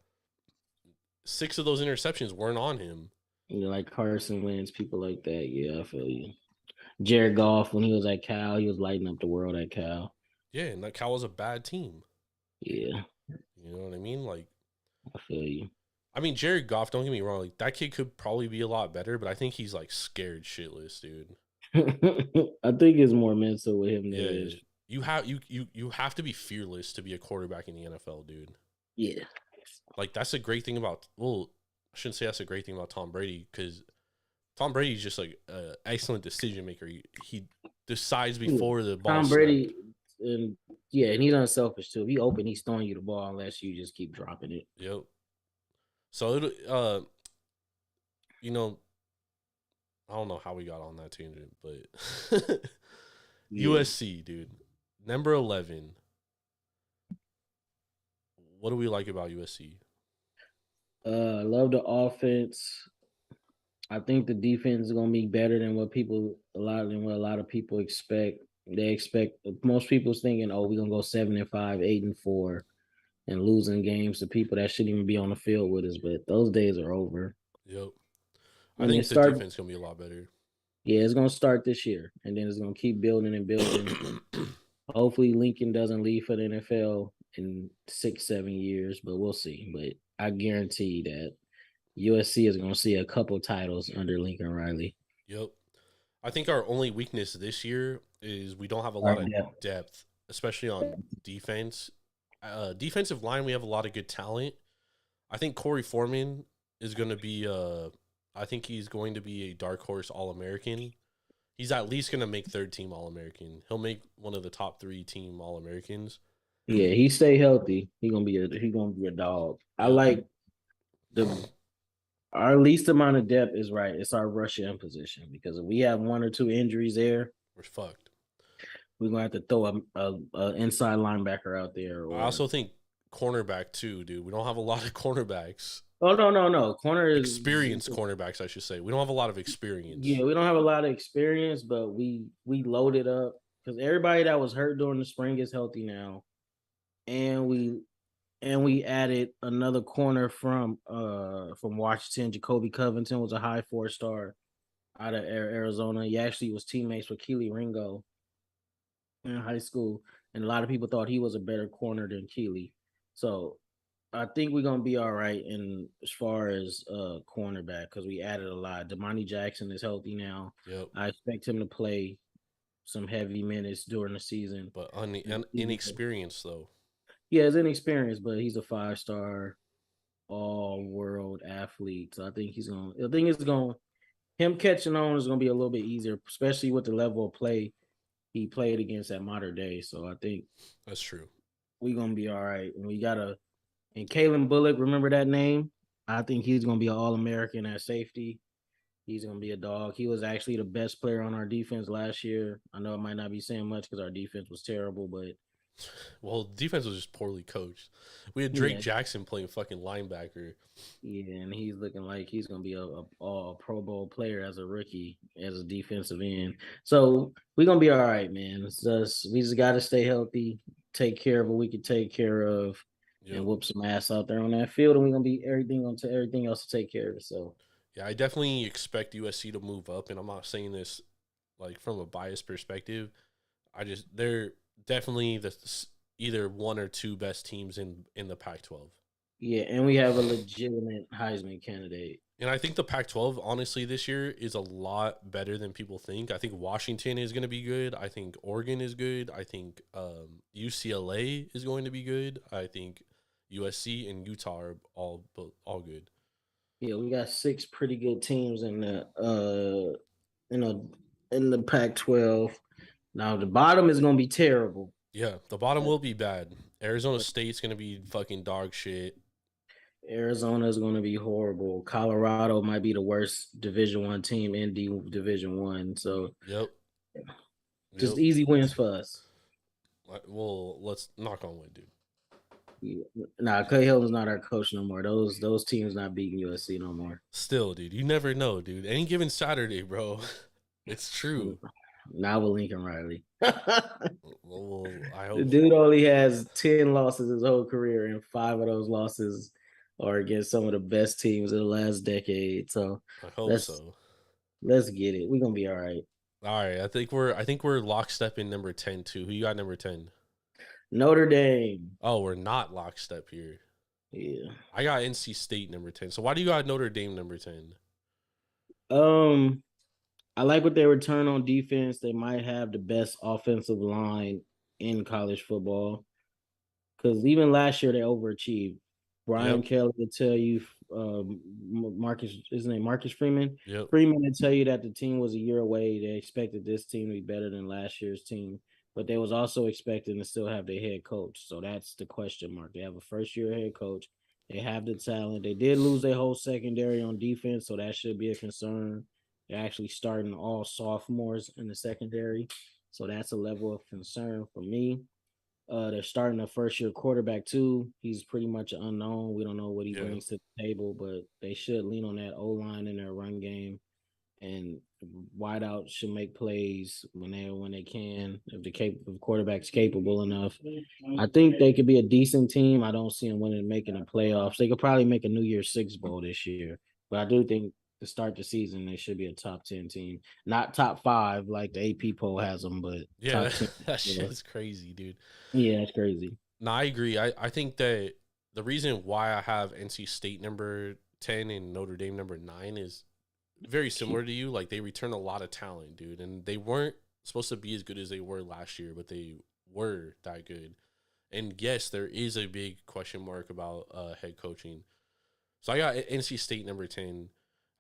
6 of those interceptions weren't on him. Like Carson Wentz, people like that. Yeah, I feel you. Jared Goff, when he was at Cal, he was lighting up the world at Cal. Yeah, and that Cal was a bad team. Yeah. You know what I mean? Like, I feel you. I mean, Jared Goff, don't get me wrong, like that kid could probably be a lot better, but I think he's like scared shitless, dude. I think it's more mental with him than it Yeah. is. You have to be fearless to be a quarterback in the NFL, dude. Yeah. Like that's a great thing about I shouldn't say that's a great thing about Tom Brady because Tom Brady's just like an excellent decision maker. He decides Yeah. before the ball Tom snap. Brady, and yeah, and he's unselfish too. If he open, he's throwing you the ball unless you just keep dropping it. Yep. So it you know, I don't know how we got on that tangent, but Yeah. USC, dude. Number 11. What do we like about USC? I love the offense. I think the defense is gonna be better than what a lot of people expect. They expect most people's thinking, oh, we're gonna go 7-5, 8-4, and losing games to people that shouldn't even be on the field with us. But those days are over. Yep. I And then think the start, defense gonna be a lot better. yeah, it's gonna start this year, and then it's gonna keep building and building. Hopefully, Lincoln doesn't leave for the NFL in 6-7 years, but we'll see. But I guarantee that USC is gonna see a couple titles under Lincoln Riley. Yep. I think our only weakness this year is we don't have a All lot right, of yeah. depth, especially on defense. Defensive line, we have a lot of good talent. I think Corey Foreman is going to be. I think he's going to be a dark horse All American. He's at least going to make third team All American. He'll make one of the top 3 team All Americans. Yeah, he stay healthy. He gonna be a dog. I Yep, like the our least amount of depth is right. It's our rush end position because if we have 1 or 2 injuries there, we're fucked. we're gonna have to throw a inside linebacker out there. I Or also think cornerback too, dude. We don't have a lot of cornerbacks. oh no, corner is Experienced cornerbacks, I should say. We don't have a lot of experience. yeah. We don't have a lot of experience, but we loaded up because everybody that was hurt during the spring is healthy now, and we added another corner from Washington. Jacoby Covington was a high 4-star out of Arizona. He actually was teammates with Keely Ringo in high school, and a lot of people thought he was a better corner than Keely. So I think we're gonna be all right in as far as cornerback because we added a lot. Damani Jackson is healthy now. Yep. I expect him to play some heavy minutes during the season. But inexperienced though. Yeah, he's inexperienced, but he's a 5-star all-world athlete. So I think him catching on is gonna be a little bit easier, especially with the level of play he played against at Modern Day. So I think That's true. we're gonna be all right. And Kalen Bullock, remember that name? I think he's gonna be an All-American at safety. He's gonna be a dog. He was actually the best player on our defense last year. I know it might not be saying much because our defense was terrible, but Well, defense was just poorly coached. We had Drake yeah, Jackson playing fucking linebacker. yeah, and he's looking like he's gonna be a Pro Bowl player as a rookie, as a defensive end. So we're gonna be all right, man. We just gotta stay healthy, take care of what we can take care of, and Yep. whoop some ass out there on that field, and we're gonna be everything else to take care of. So Yeah, I definitely expect USC to move up, and I'm not saying this like from a biased perspective. They're definitely either 1 or 2 best teams in the Pac-12. yeah, and we have a legitimate Heisman candidate. And I think the Pac-12, honestly, this year is a lot better than people think. I think Washington is going to be good. I think Oregon is good. I think UCLA is going to be good. I think USC and Utah are all good. Yeah, we got 6 pretty good teams in the in the Pac-12. Now the bottom is gonna be terrible. Yeah, the bottom will be bad. Arizona State's going to be fucking dog shit. Arizona is going to be horrible. Colorado might be the worst Division One team in Division One. So Yep. just Yep. easy wins for us. Well, let's knock on wood, dude. Yeah. Nah, Clay Hilton's not our coach no more. Those teams not beating USC no more. Still, dude, you never know, dude. Any given Saturday, bro. It's true. Now with Lincoln Riley. Well, I The hope. dude only has 10 losses his whole career, and 5 of those losses are against some of the best teams in the last decade. So I hope let's so. let's get it. We're gonna be all right. All right, I think we're lockstep in number 10 too. Who you got number 10? Notre Dame. Oh, we're not lockstep here. Yeah. I got NC State number 10. So why do you got Notre Dame number 10? Um, I like what they return on defense. They might have the best offensive line in college football. Because even last year they overachieved. Brian Yep. Kelly will tell you, Marcus, his name Marcus Freeman. Yep. Freeman will tell you that the team was a year away. They expected this team to be better than last year's team, but they was also expecting to still have their head coach. So that's the question mark. They have a first year head coach. They have the talent. They did lose their whole secondary on defense, so that should be a concern. They're actually starting all sophomores in the secondary, so that's a level of concern for me. They're starting a first year quarterback too. He's pretty much an unknown. We don't know what he Yeah. brings to the table, but they should lean on that O line in their run game, and wideouts should make plays when they can if if quarterback's capable enough. I think they could be a decent team. I don't see them winning making the playoffs. They could probably make a New Year's Six bowl this year, but I do think to start the season they should be a top 10 team, not top 5 like the AP poll has them, but Yeah, top 10. that shit is crazy, dude. Yeah, that's crazy. No, I agree. I think that the reason why I have NC State number 10 and Notre Dame number 9 is very similar to you. Like, they return a lot of talent, dude. And they weren't supposed to be as good as they were last year, but they were that good. And yes, there is a big question mark about head coaching. So I got NC State number 10.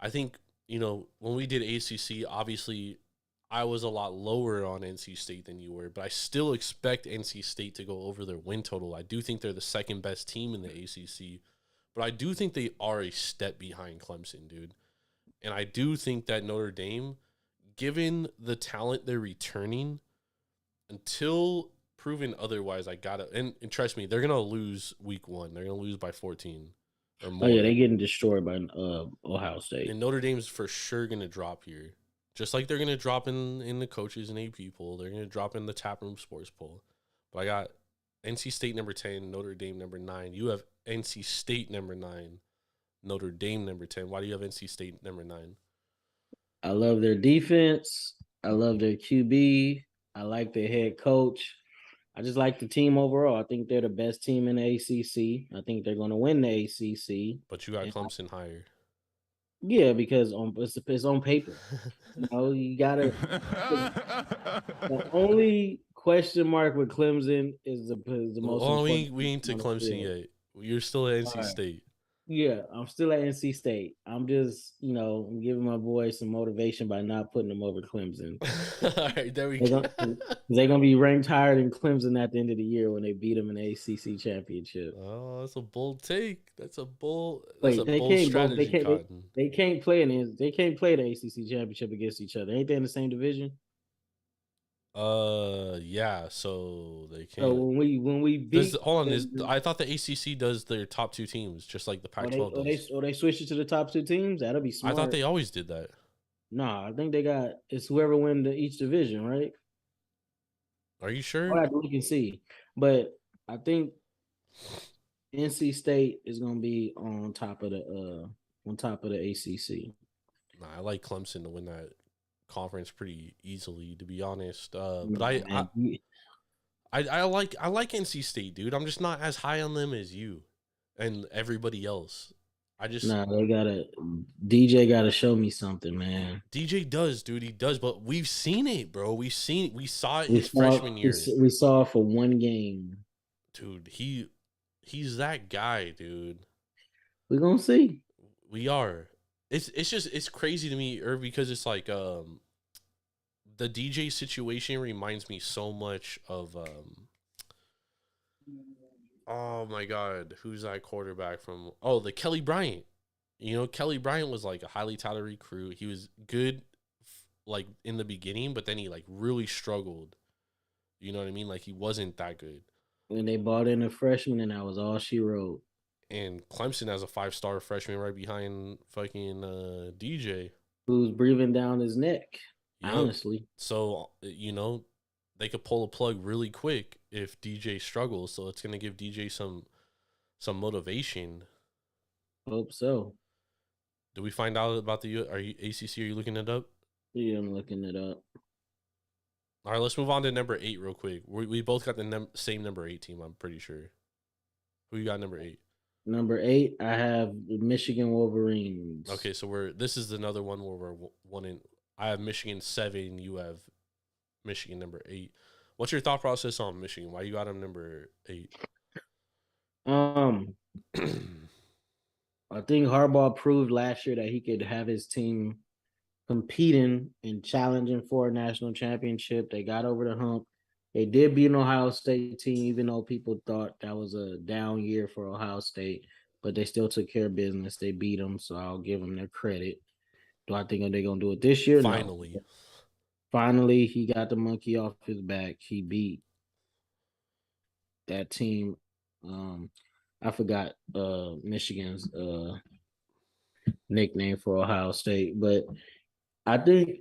I think, when we did ACC, obviously I was a lot lower on NC State than you were, but I still expect NC State to go over their win total. I do think they're the second best team in the ACC, but I do think they are a step behind Clemson, dude. And I do think that Notre Dame, given the talent they're returning, until proven otherwise, I gotta and trust me, they're gonna lose week 1. They're gonna lose by 14 or more. Oh yeah, they getting destroyed by Ohio State. And Notre Dame's for sure gonna drop here. Just like they're gonna drop in the coaches and AP poll, they're gonna drop in the Taproom Sports poll. But I got NC State number 10, Notre Dame number 9. You have NC State number 9, Notre Dame number 10. Why do you have NC State number 9? I love their defense. I love their QB. I like their head coach. I just like the team overall. I think they're the best team in the ACC. I think they're going to win the ACC. But you got Clemson higher. Yeah, because it's on paper. You gotta. The only question mark with Clemson is the most. Oh, important we ain't to Clemson yet. You're still at NC State. Yeah, I'm still at NC State. I'm just, I'm giving my boys some motivation by not putting them over Clemson. All right, there we go. They're gonna be ranked higher than Clemson at the end of the year when they beat them in the ACC championship. Oh, that's a bold take. That's a bold Strategy. Cotton. They can't play the ACC championship against each other. Ain't they in the same division? Yeah. So they can't. So when we beat, hold on. I thought the ACC does their top 2 teams just like the Pac-12 does. They switched it to the top 2 teams. That'll be smart. I thought they always did that. Nah, I think it's whoever win each division, right? Are you sure? I'll have to look and see. But I think NC State is gonna be on top of the ACC. Nah, I like Clemson to win that conference pretty easily, to be honest. But I like NC State, dude. I'm just not as high on them as you and everybody else. DJ gotta show me something, man. DJ does, dude. He does, but we've seen it, bro. We saw it his freshman year. We saw it for one game. Dude, he's that guy, dude. We're gonna see. We are. It's crazy to me, Irv, because it's like the DJ situation reminds me so much of oh my God, who's that quarterback from? Oh, the Kelly Bryant. Kelly Bryant was like a highly touted recruit. He was good, like in the beginning, but then he like really struggled. You know what I mean? Like he wasn't that good. When they bought in a freshman, and that was all she wrote. And Clemson has a 5-star freshman right behind fucking DJ, who's breathing down his neck. Yep. Honestly, so they could pull a plug really quick if DJ struggles. So it's gonna give DJ some motivation. Hope so. Do we find out about the ACC? Are you looking it up? Yeah, I'm looking it up. All right, let's move on to number 8 real quick. We both got the same number 8 team, I'm pretty sure. Who you got number 8? Number 8, I have the Michigan Wolverines. Okay, so this is another one where we're one in. I have Michigan 7. You have Michigan number 8. What's your thought process on Michigan? Why you got them number 8? I think Harbaugh proved last year that he could have his team competing and challenging for a national championship. They got over the hump. They did beat an Ohio State team, even though people thought that was a down year for Ohio State, but they still took care of business. They beat them, so I'll give them their credit. Do I think they're going to do it this year? Finally. No. Finally, he got the monkey off his back. He beat that team. I forgot Michigan's nickname for Ohio State, but I think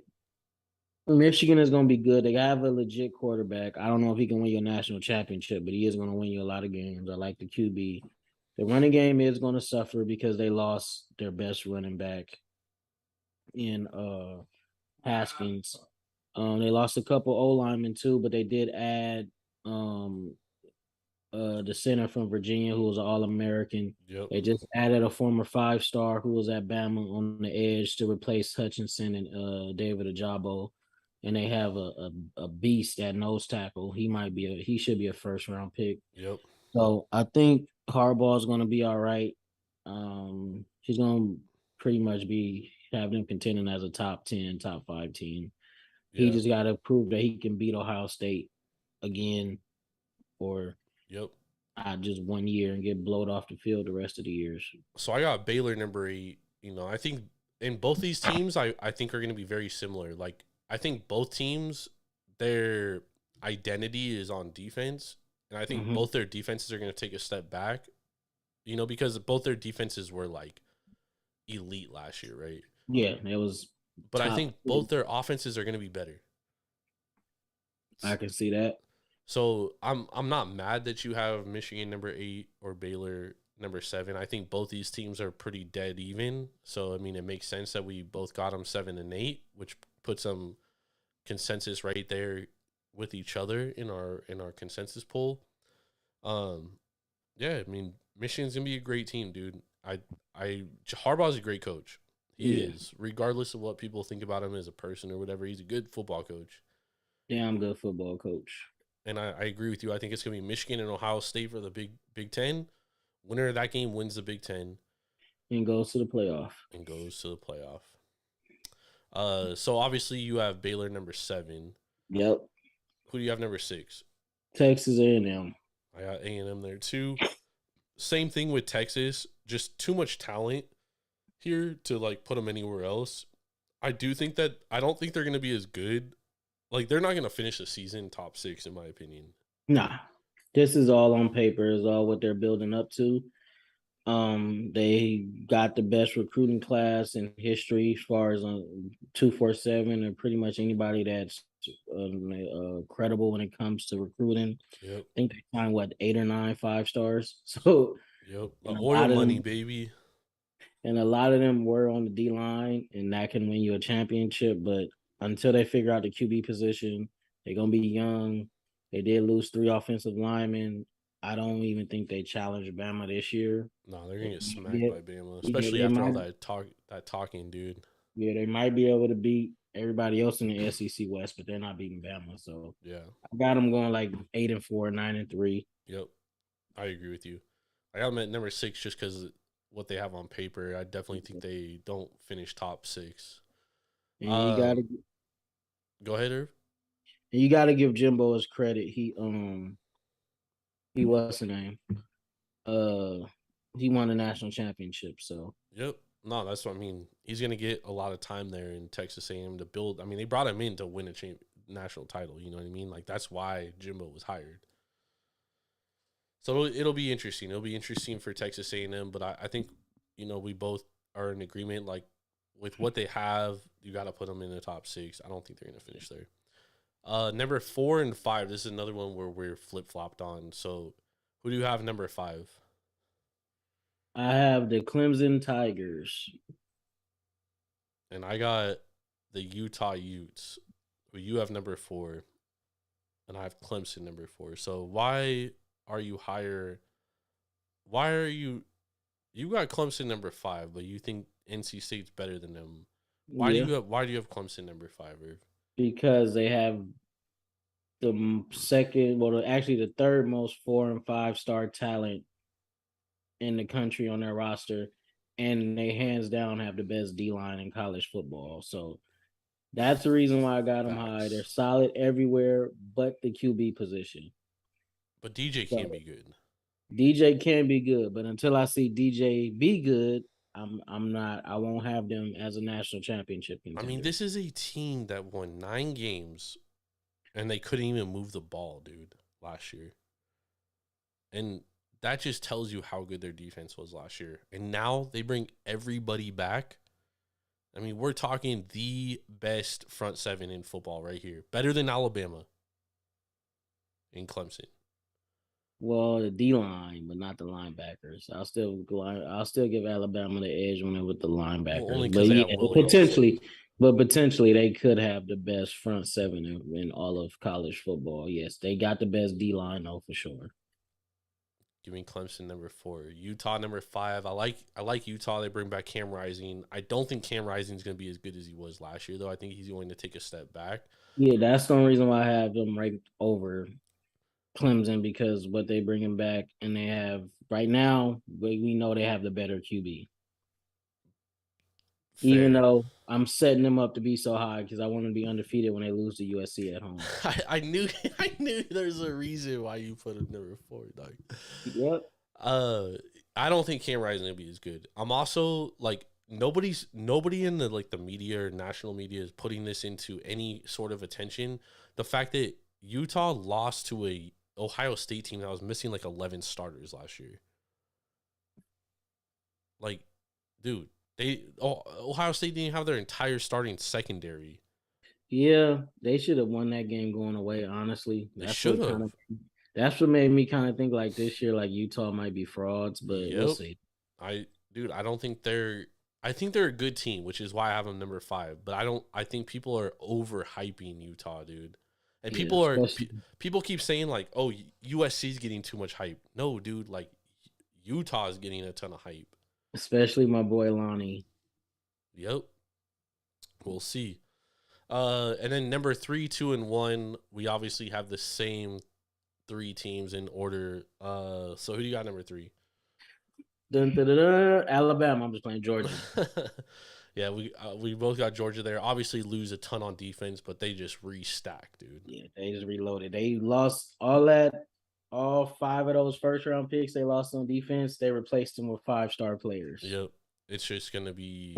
Michigan is going to be good. They have a legit quarterback. I don't know if he can win you a national championship, but he is going to win you a lot of games. I like the QB. The running game is going to suffer because they lost their best running back in Haskins. They lost a couple O linemen too, but they did add the center from Virginia, who was an All-American. Yep. They just added a former 5-star who was at Bama on the edge to replace Hutchinson and David Ajabo. And they have a beast at nose tackle. He should be a first round pick. Yep. So I think Harbaugh is going to be all right. He's going to pretty much have them contending as a top 10, top 5 team. He just got to prove that he can beat Ohio State again, or just 1 year and get blowed off the field the rest of the years. So I got Baylor number 8. I think in both these teams, I think are going to be very similar. Like, I think both teams, their identity is on defense, and I think both their defenses are going to take a step back, because both their defenses were like elite last year, right? Yeah, it was. But I think both their offenses are going to be better. I can see that. So I'm not mad that you have Michigan number 8 or Baylor number 7. I think both these teams are pretty dead even. So I mean, it makes sense that we both got them 7 and 8, which puts some consensus right there with each other in our consensus poll. Yeah, I mean, Michigan's gonna be a great team, dude. Harbaugh's a great coach. He is, regardless of what people think about him as a person or whatever. He's a good football coach. Damn good football coach. And I agree with you. I think it's gonna be Michigan and Ohio State for the Big Ten. Winner of that game wins the Big Ten and goes to the playoff. So obviously you have Baylor number 7. Yep. Who do you have number 6? Texas A&M. I got A&M there too. Same thing with Texas. Just too much talent here to like put them anywhere else. I don't think they're going to be as good. Like, they're not going to finish the season top 6 in my opinion. Nah. This is all on paper. Is all what they're building up to. They got the best recruiting class in history as far as 247 and pretty much anybody that's credible when it comes to recruiting. Yep. I think they signed 8 or 9 5-stars. So oil money, baby. And a lot of them were on the D line, and that can win you a championship. But until they figure out the QB position, they're gonna be young. They did lose 3 offensive linemen. I don't even think they challenged Bama this year. No, they're gonna get smacked by Bama, especially after all that talking, dude. Yeah, they might be able to beat everybody else in the SEC West, but they're not beating Bama. So yeah, I got them going like 8-4, 9-3. Yep, I agree with you. I got them at number 6 just because what they have on paper. I definitely think they don't finish top 6. And you gotta go ahead, Irv. And you gotta give Jimbo his credit. He what's the name? He won a national championship. So yep. No, that's what I mean. He's gonna get a lot of time there in Texas A&M to build. I mean, they brought him in to win a national title. You know what I mean? Like, that's why Jimbo was hired. So it'll be interesting. It'll be interesting for Texas A&M. But I think we both are in agreement. Like, with what they have, you got to put them in the top 6. I don't think they're gonna finish there. Number 4 and 5. This is another one where we're flip flopped on. So, who do you have number 5? I have the Clemson Tigers. And I got the Utah Utes, who you have number 4. and I have Clemson number 4. So why are you higher? Why are you got Clemson number 5, but you think NC State's better than them? Yeah, Why do you have Clemson number 5? Or because they have the second, well, actually the third most 4 and 5 star talent in the country on their roster, and they hands down have the best D line in college football. So that's the reason why I got them high. They're facts. solid everywhere but the QB position. But DJ So can be good. DJ can be good, but until I see DJ be good, I'm not. I won't have them as a national championship I mean, contender. this is a team that won 9 games and they couldn't even move the ball, dude, last year. And that just tells you how good their defense was last year. And now they bring everybody back. I mean, we're talking the best front 7 in football right here. Better than Alabama and Clemson. Well, the D line, but not the linebackers. I'll still give Alabama the edge when they're with the Well, only linebackers. But because they yeah, have Williams. potentially they could have the best front 7 in all of college football. Yes, they got the best D line though for sure. Give me Clemson number 4. Utah number 5. I like Utah. They bring back Cam Rising. I don't think Cam Rising is going to be as good as he was last year, though. I think he's going to take a step back. Yeah, that's the only reason why I have them right over Clemson because what they bringing back, and they have right now. We know they have the better QB. Even Fair. though I'm setting them up to be so high because I want them to be undefeated when they lose to USC at home. I knew I knew there's a reason why you put him number 4, dog. Yep. I don't think Cam Rising will be as good. I'm also like nobody in the media or national media is putting this into any sort of attention. The fact that Utah lost to a Ohio State team that was missing like 11 starters last year. Like, dude, Ohio State didn't have their entire starting secondary. Yeah, they should have won that game going away. Honestly, They should have. that's what made me kind of think like this year, like Utah might be frauds, but we'll Yep. see. I don't think they're. I think they're a good team, which is why I have them number 5. But I think people are overhyping Utah, dude. And Yeah, people keep saying like, "Oh, USC's getting too much hype." No, dude, like Utah's getting a ton of hype. especially my boy Lonnie. Yep. We'll see. And then number 3, 2, and 1, we obviously have the same 3 teams in order. So who do you got number 3? Dun, dun, dun, dun, Alabama. I'm just playing Georgia. Yeah, we both got Georgia there. Obviously, lose a ton on defense, but they just restack, dude. Yeah, they just reloaded. They lost all 5 of those first round picks. They lost on defense. They replaced them with 5-star players. Yep, it's just gonna be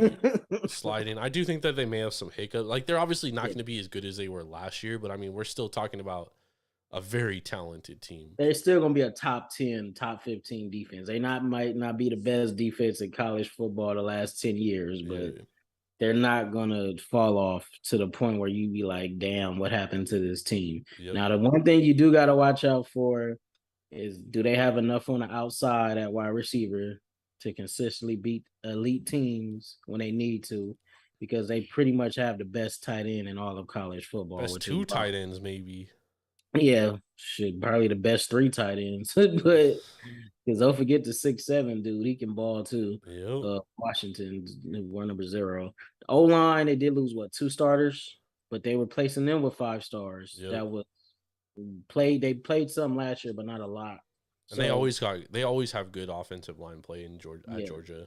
sliding. I do think that they may have some hiccups. Like they're obviously not going to be as good as they were last year, but I mean, we're still talking about a very talented team. They're still gonna be a top 10, top 15 defense. They might not be the best defense in college football the last 10 years, but Yeah. they're not gonna fall off to the point where you be like, damn, what happened to this team? Yep. Now, the one thing you do gotta watch out for is do they have enough on the outside at wide receiver to consistently beat elite teams when they need to, because they pretty much have the best tight end in all of college football. Best 2 tight ends, maybe. Yeah, should probably the best 3 tight ends, but because don't forget the 6'7" dude, he can ball too. Yep. Washington, we're number 0. The O line, they did lose 2 starters, but they were placing them with 5 stars. Yep. That was played. They played some last year, but not a lot. And they always have good offensive line play in Georgia.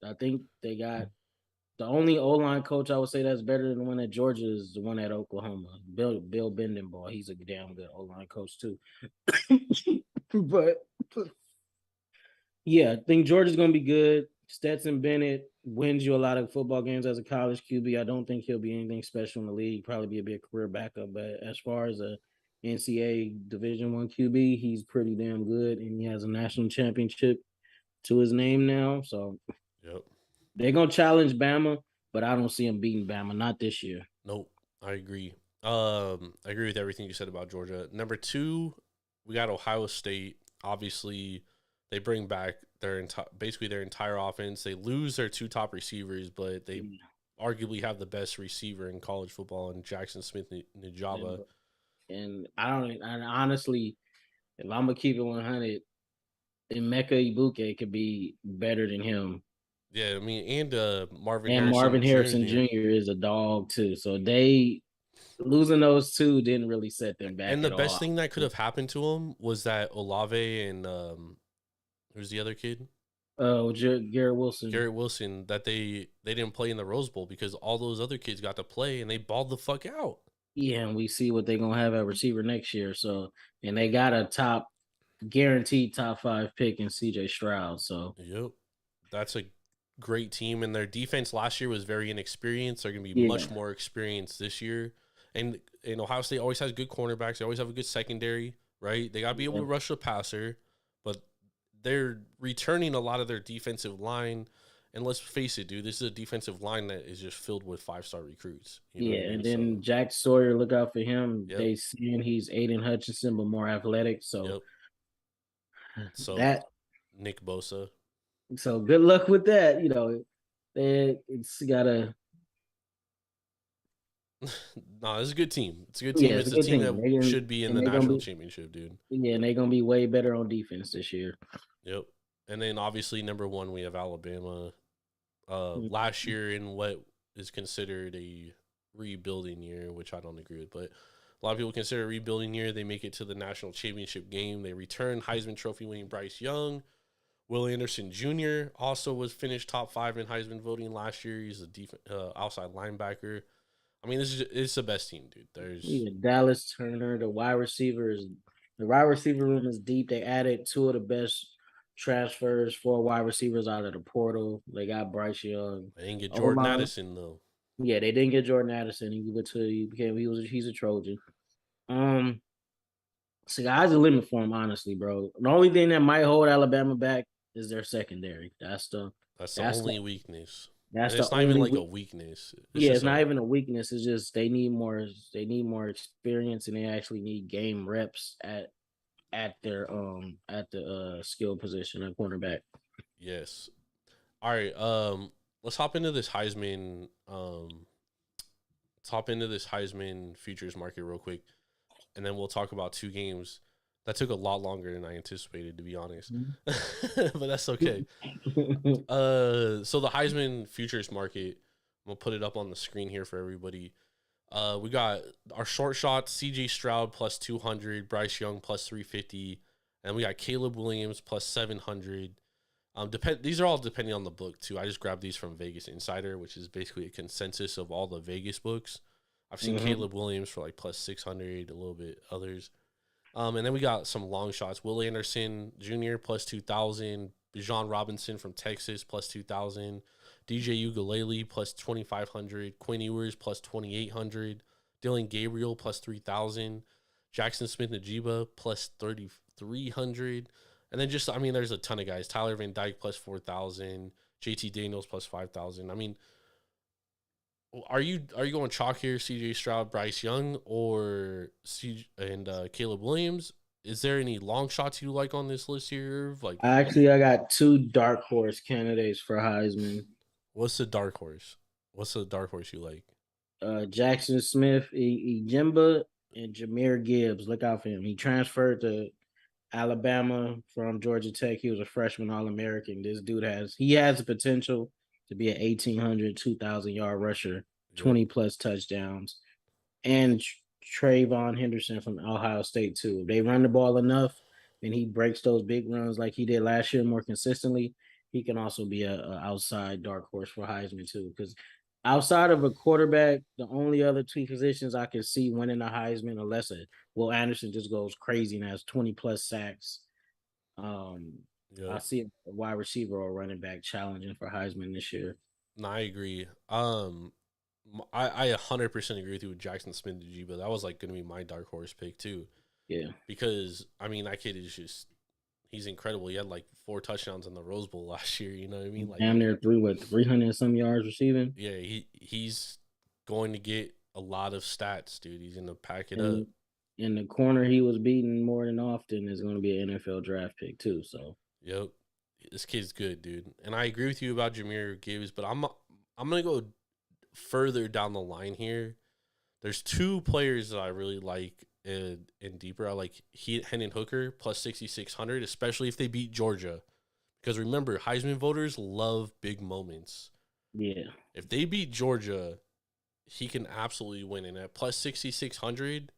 I think they got the only O line coach I would say that's better than the one at Georgia is the one at Oklahoma. Bill Bendenbaugh. He's a damn good O line coach too. But yeah, I think Georgia's gonna be good. Stetson Bennett wins you a lot of football games as a college QB. I don't think he'll be anything special in the league. Probably be a career backup. But as far as a NCAA Division I QB, he's pretty damn good, and he has a national championship to his name now. So yep, they're gonna challenge Bama, but I don't see him beating Bama. Not this year. Nope, I agree. I agree with everything you said about Georgia. Number 2, we got Ohio State. Obviously, they bring back basically their entire offense. They lose their 2 top receivers, but they arguably have the best receiver in college football in Jackson Smith Njigba. And and honestly, if I'm gonna keep it 100, Emeka Ibuke could be better than him. Yeah, I mean, and Marvin And Marvin Harrison Harrison Jr. Jr. is a dog too. So they losing those two didn't really set them back And the at best all. thing that could have happened to him was that Olave and who's the other kid? Garrett Wilson. Garrett Wilson, that they didn't play in the Rose Bowl because all those other kids got to play and they balled the fuck out. Yeah, and we see what they're gonna have at receiver next year. So, and they got a guaranteed top 5 pick in CJ Stroud. So, Yep, that's a great team, and their defense last year was very inexperienced. They're gonna be yeah, much more experienced this year, and Ohio State always has good cornerbacks. They always have a good secondary, right? They gotta be able to rush the passer, but they're returning a lot of their defensive line. And let's face it, dude, this is a defensive line that is just filled with 5-star recruits. You know yeah, what I mean? and then Jack Sawyer, look out for him. Yep. They saying he's Aiden Hutchinson, but more athletic. So Yep. So that Nick Bosa. so good luck with that. It's gotta. No, it's a good team. It's a good team. Yeah, It's it's a a good team team. that should be in the They're gonna national be championship, dude. yeah, and they're gonna be way better on defense this year. Yep. And then obviously number one we have Alabama. Mm-hmm. Last year in what is considered a rebuilding year, which I don't agree with, but a lot of people consider a rebuilding year. They make it to the national championship game. They return Heisman Trophy winning Bryce Young. Will Anderson Jr. also was finished top 5 in Heisman voting last year. He's a outside linebacker. I mean, it's the best team, dude. There's Dallas Turner, the wide receiver room is deep. They added 2 of the best transfers for wide receivers out of the portal. They got Bryce Young. they didn't get Jordan Addison though. Yeah, they didn't get Jordan Addison. He's a Trojan. Sky's the limit for him, honestly, bro. The only thing that might hold Alabama back is their secondary. That's the only weakness. That's and it's the not only even like a weakness. It's not even a weakness. It's just they need more experience, and they actually need game reps at the skill position at cornerback. Yes. All right. Let's hop into this Heisman. Let's hop into this Heisman futures market real quick, and then we'll talk about 2 games that took a lot longer than I anticipated, to be honest. Mm-hmm. But that's okay. So the Heisman futures market, I'm gonna put it up on the screen here for everybody. We got our short shot, CJ Stroud plus 200, Bryce Young plus 350, and we got Caleb Williams plus 700. These are all depending on the book too. I just grabbed these from Vegas Insider, which is basically a consensus of all the Vegas books. I've seen Caleb Williams for like plus 600, a little bit others. And then we got some long shots. Will Anderson Jr. plus 2,000, Bijan Robinson from Texas plus 2,000, DJ Ugalele plus 2,500, Quinn Ewers plus 2,800, Dylan Gabriel plus 3,000, Jackson Smith-Njigba plus 3,300. And then there's a ton of guys. Tyler Van Dyke plus 4,000, JT Daniels plus 5,000. I mean, are you going chalk here, CJ Stroud, Bryce Young, or Caleb Williams? Is there any long shots you like on this list here? I got 2 dark horse candidates for Heisman. What's the dark horse? What's the dark horse you like? Jackson Smith-Njigba and Jahmyr Gibbs. Look out for him. He transferred to Alabama from Georgia Tech. He was a freshman All-American. This dude has the potential to be an 1,800, 2,000-yard rusher, 20-plus touchdowns. And Trayvon Henderson from Ohio State, too. If they run the ball enough and he breaks those big runs like he did last year more consistently, he can also be a outside dark horse for Heisman, too. Because outside of a quarterback, the only other 2 positions I can see winning the Heisman, unless Will Anderson just goes crazy and has 20-plus sacks. I see a wide receiver or running back challenging for Heisman this year. No, I agree. I 100% agree with you with Jackson Smith-Njigba. That was going to be my dark horse pick too. Yeah, because that kid is he's incredible. He had 4 touchdowns in the Rose Bowl last year. You know what I mean? Damn near 300 some yards receiving. Yeah, he's going to get a lot of stats, dude. He's going to pack it up. In the corner he was beaten more than often is going to be an NFL draft pick too. So. Yep, this kid's good, dude. And I agree with you about Jahmyr Gibbs, but I'm gonna go further down the line here. There's 2 players that I really like and deeper. I like Hendon Hooker plus 6,600, especially if they beat Georgia. Because remember, Heisman voters love big moments. Yeah. If they beat Georgia, he can absolutely win. And at plus 6,600,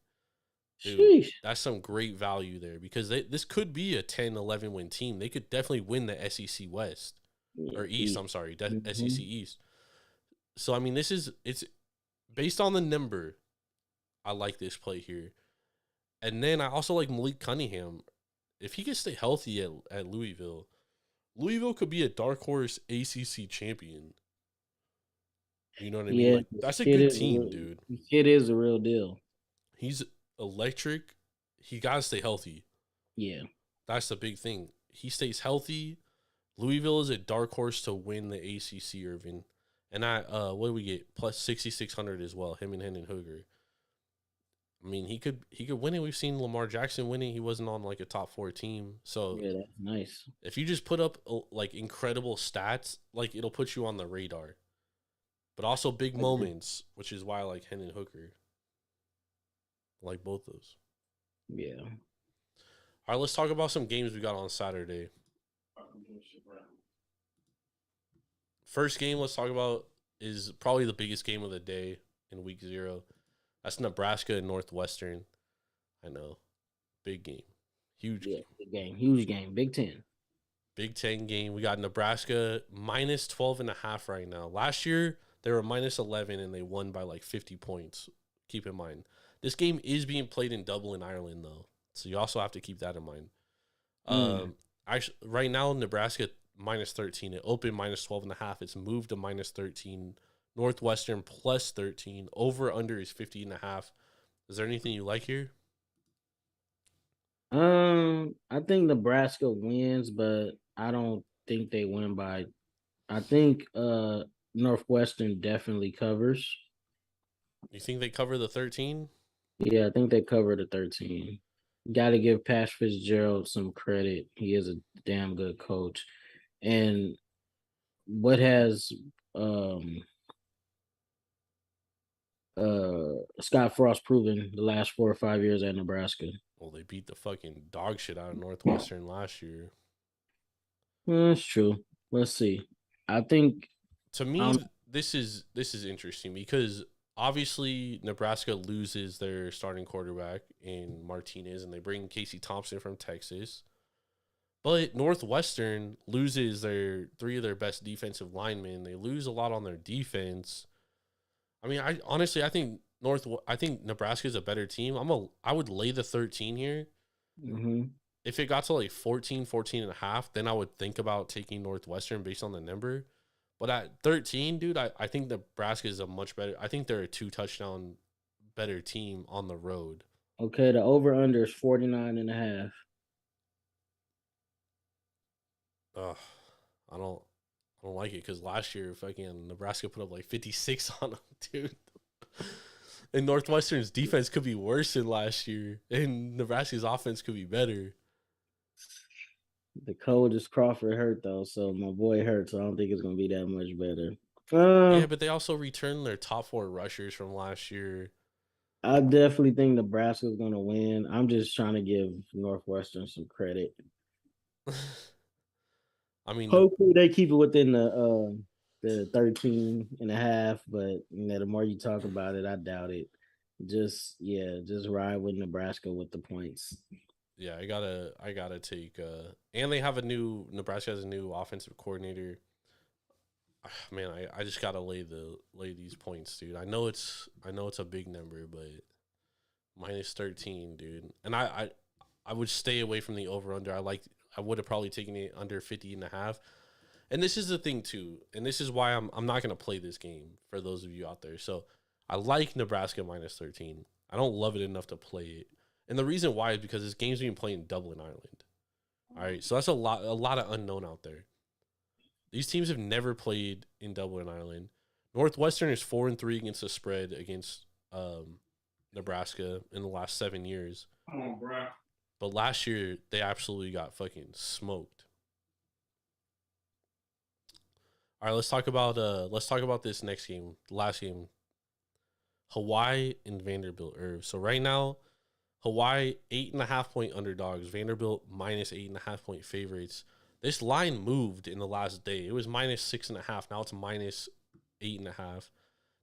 dude, Sheesh. that's some great value there because this could be a 10-11 win team. They could definitely win the SEC West or East. I'm sorry, SEC East. So I mean, it's based on the number. I like this play here, and then I also like Malik Cunningham. If he can stay healthy at Louisville could be a dark horse ACC champion. You know what I mean? Like that's a good team, dude. It is a real deal. He's electric. He gotta stay healthy. Yeah. That's the big thing. He stays healthy. Louisville is a dark horse to win the ACC, Irvin. And what do we get? Plus 6,600 as well. Him and Hendon Hooker. I mean, he could win it. We've seen Lamar Jackson winning. He wasn't on like a top 4 team. So yeah, that's nice. If you just put up like incredible stats, like it'll put you on the radar. But also big moments, which is why I like Hendon Hooker. I like both those. Yeah. All right, let's talk about some games we got on Saturday. First game let's talk about is probably the biggest game of the day in week 0. That's Nebraska and Northwestern. I know. Big game. Huge game. Big game. Huge game. Big 10. Big 10 game. We got Nebraska minus 12.5 right now. Last year, they were minus 11 and they won by like 50 points. Keep in mind. This game is being played in Dublin, Ireland, though. So you also have to keep that in mind. Right now, Nebraska minus 13. It opened minus 12.5. It's moved to minus 13. Northwestern plus 13. Over under is 50.5. Is there anything you like here? I think Nebraska wins, but I don't think they win by. I think Northwestern definitely covers. You think they cover the 13? Yeah, I think they cover the 13. Got to give Pat Fitzgerald some credit. He is a damn good coach. And what has Scott Frost proven the last 4 or 5 years at Nebraska? Well, they beat the fucking dog shit out of Northwestern last year. That's true. Let's see. I think to me this is interesting because obviously Nebraska loses their starting quarterback in Martinez and they bring Casey Thompson from Texas. But Northwestern loses 3 of their best defensive linemen. They lose a lot on their defense. I mean, I think Nebraska is a better team. I would lay the 13 here. Mm-hmm. If it got to like 14 and a half, then I would think about taking Northwestern based on the number. But at 13, dude, I think Nebraska is a much better. I think they're a 2-touchdown better team on the road. Okay, the over-under is 49.5. I don't like it because last year fucking Nebraska put up like 56 on them, dude. And Northwestern's defense could be worse than last year, and Nebraska's offense could be better. The coldest Crawford hurt though, so my boy hurt, so I don't think it's gonna be that much better. Yeah, but they also returned their top 4 rushers from last year. I definitely think Nebraska's gonna win. I'm just trying to give Northwestern some credit. I mean, hopefully they keep it within the 13.5, but the more you talk about it, I doubt it. Just ride with Nebraska with the points. Yeah, I gotta take and Nebraska has a new offensive coordinator. Man, I just gotta lay these points, dude. I know it's a big number, but minus 13, dude. And I would stay away from the over under. I would have probably taken it under 50.5. And this is the thing too, and this is why I'm not gonna play this game for those of you out there. So I like Nebraska minus 13. I don't love it enough to play it. And the reason why is because this game's being played in Dublin, Ireland. All right, so that's a lot of unknown out there. These teams have never played in Dublin, Ireland. Northwestern is 4-3 against the spread against Nebraska in the last 7 years. Come on, bro. But last year they absolutely got fucking smoked. All right, let's talk about this next game, the last game. Hawaii and Vanderbilt Irv. So right now, Hawaii 8.5-point underdogs. Vanderbilt minus 8.5-point favorites. This line moved in the last day. It was minus 6.5. Now it's minus 8.5.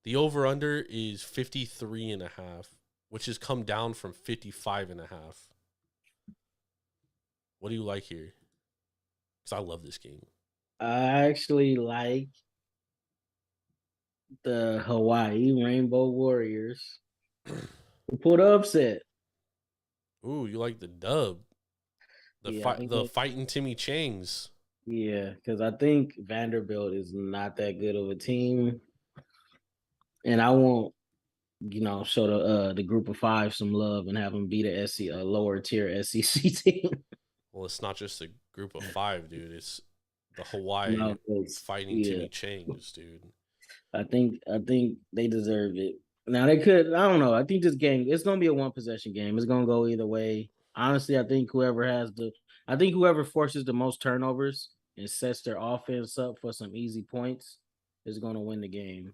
The over under is 53.5, which has come down from 55.5. What do you like here? Because I love this game. I actually like the Hawaii Rainbow Warriors who pulled the upset. Ooh, you like the dub. The fighting Timmy Changs. Yeah, because I think Vanderbilt is not that good of a team. And I won't, show the group of five some love and have them beat a lower tier SEC team. Well, it's not just a group of five, dude. It's the Hawaii fighting Timmy Changs, dude. I think they deserve it. Now they could. I don't know. I think this game it's gonna be a one possession game. It's gonna go either way. Honestly, I think whoever forces the most turnovers and sets their offense up for some easy points is gonna win the game.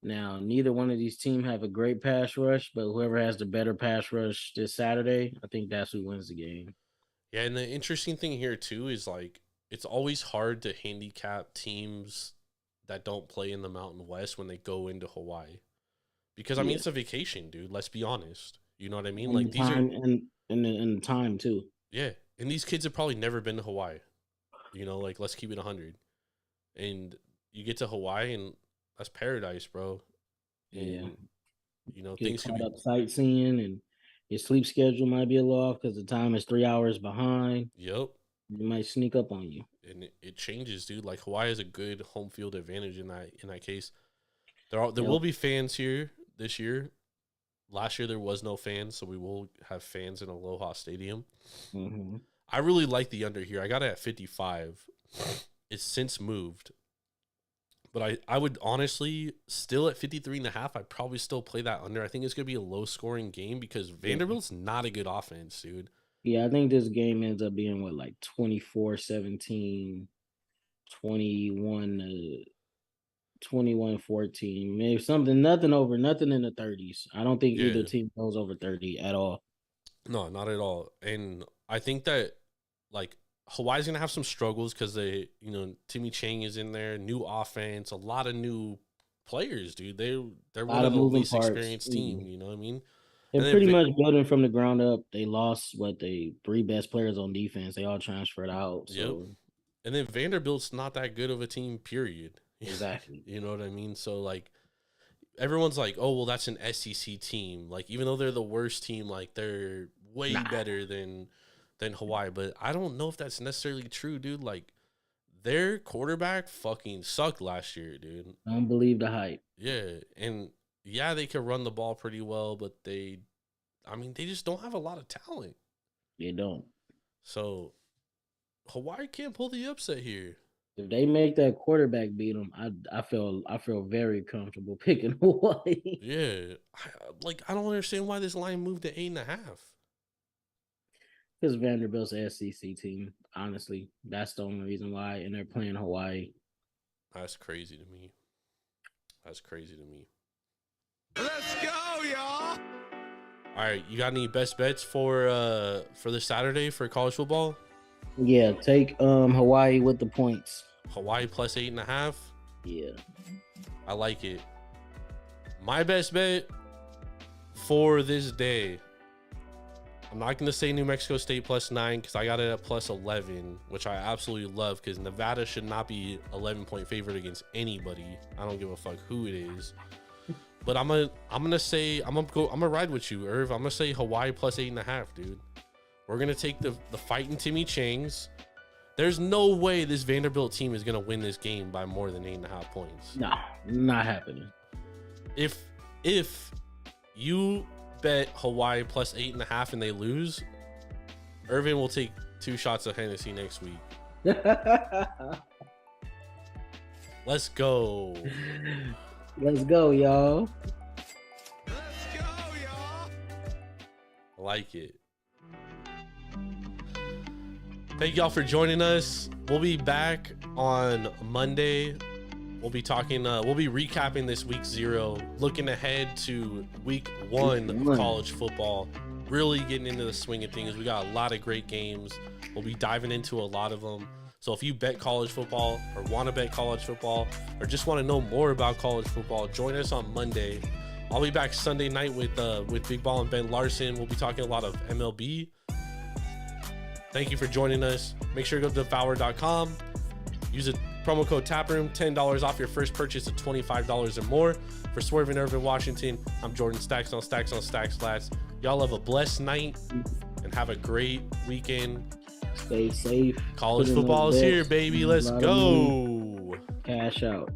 Now, neither one of these teams have a great pass rush, but whoever has the better pass rush this Saturday, I think that's who wins the game. Yeah, and the interesting thing here too is like it's always hard to handicap teams that don't play in the Mountain West when they go into Hawaii. Because I mean it's a vacation, dude. Let's be honest. You know what I mean? And like these time, are and the time too. Yeah, and these kids have probably never been to Hawaii. You know, like let's keep it 100. And you get to Hawaii and that's paradise, bro. And, things could be up sightseeing, and your sleep schedule might be a little off because the time is 3 hours behind. Yep. It might sneak up on you. And it changes, dude. Like Hawaii has a good home field advantage in that case. There will be fans here this year. Last year there was no fans, so we will have fans in Aloha Stadium. Mm-hmm. I really like the under here. I got it at 55. It's since moved. But I would honestly, still at 53.5, I'd probably still play that under. I think it's going to be a low-scoring game because Vanderbilt's not a good offense, dude. Yeah, I think this game ends up being, 24-17, 21-14, maybe something, nothing in the 30s. I don't think either team goes over 30 at all. No, not at all. And I think that, Hawaii's going to have some struggles because Timmy Chang is in there, new offense, a lot of new players, dude. They're one of the least experienced team, you know what I mean? They're pretty much building from the ground up. They lost three best players on defense. They all transferred out. So. Yep. And then Vanderbilt's not that good of a team, period. Exactly. You know what I mean? So, everyone's like, oh, well, that's an SEC team. Even though they're the worst team, they're way better than Hawaii. But I don't know if that's necessarily true, dude. Their quarterback fucking sucked last year, dude. Don't believe the hype. Yeah. And, yeah, they can run the ball pretty well, but they just don't have a lot of talent. They don't. So, Hawaii can't pull the upset here. If they make that quarterback beat them, I feel very comfortable picking Hawaii. Yeah, I don't understand why this line moved to 8.5. Because Vanderbilt's an SEC team. Honestly, that's the only reason why. And they're playing Hawaii. That's crazy to me. Let's go, y'all. All right, you got any best bets for this Saturday for college football? Yeah, take Hawaii with the points. Hawaii plus 8.5. Yeah, I like it. My best bet for this day, I'm not going to say New Mexico State plus 9 because I got it at plus 11, which I absolutely love because Nevada should not be 11-point favorite against anybody. I don't give a fuck who it is. But I'm gonna ride with you, Irv. I'm gonna say Hawaii plus 8.5, dude. We're gonna take the fighting Timmy Changs. There's no way this Vanderbilt team is gonna win this game by more than 8.5 points. No, not happening. If you bet Hawaii plus 8.5 and they lose, Irvin will take 2 shots of Hennessy next week. Let's go. Let's go, y'all. I like it. Thank y'all for joining us. We'll be back on Monday. We'll be talking, we'll be recapping this week 0, looking ahead to week 1 of college football. really getting into the swing of things. We got a lot of great games. We'll be diving into a lot of them. So if you bet college football or want to bet college football or just want to know more about college football, join us on Monday. I'll be back Sunday night with Big Ball and Ben Larson. We'll be talking a lot of MLB. Thank you for joining us. Make sure to go to devour.com. Use a promo code Taproom, $10 off your first purchase of $25 or more. For Swerve and Ervin, Washington, I'm Jordan. Stacks on Stacks on Stacks, lads. Y'all have a blessed night and have a great weekend. Stay safe. College football is here, baby. Let's go. Cash out.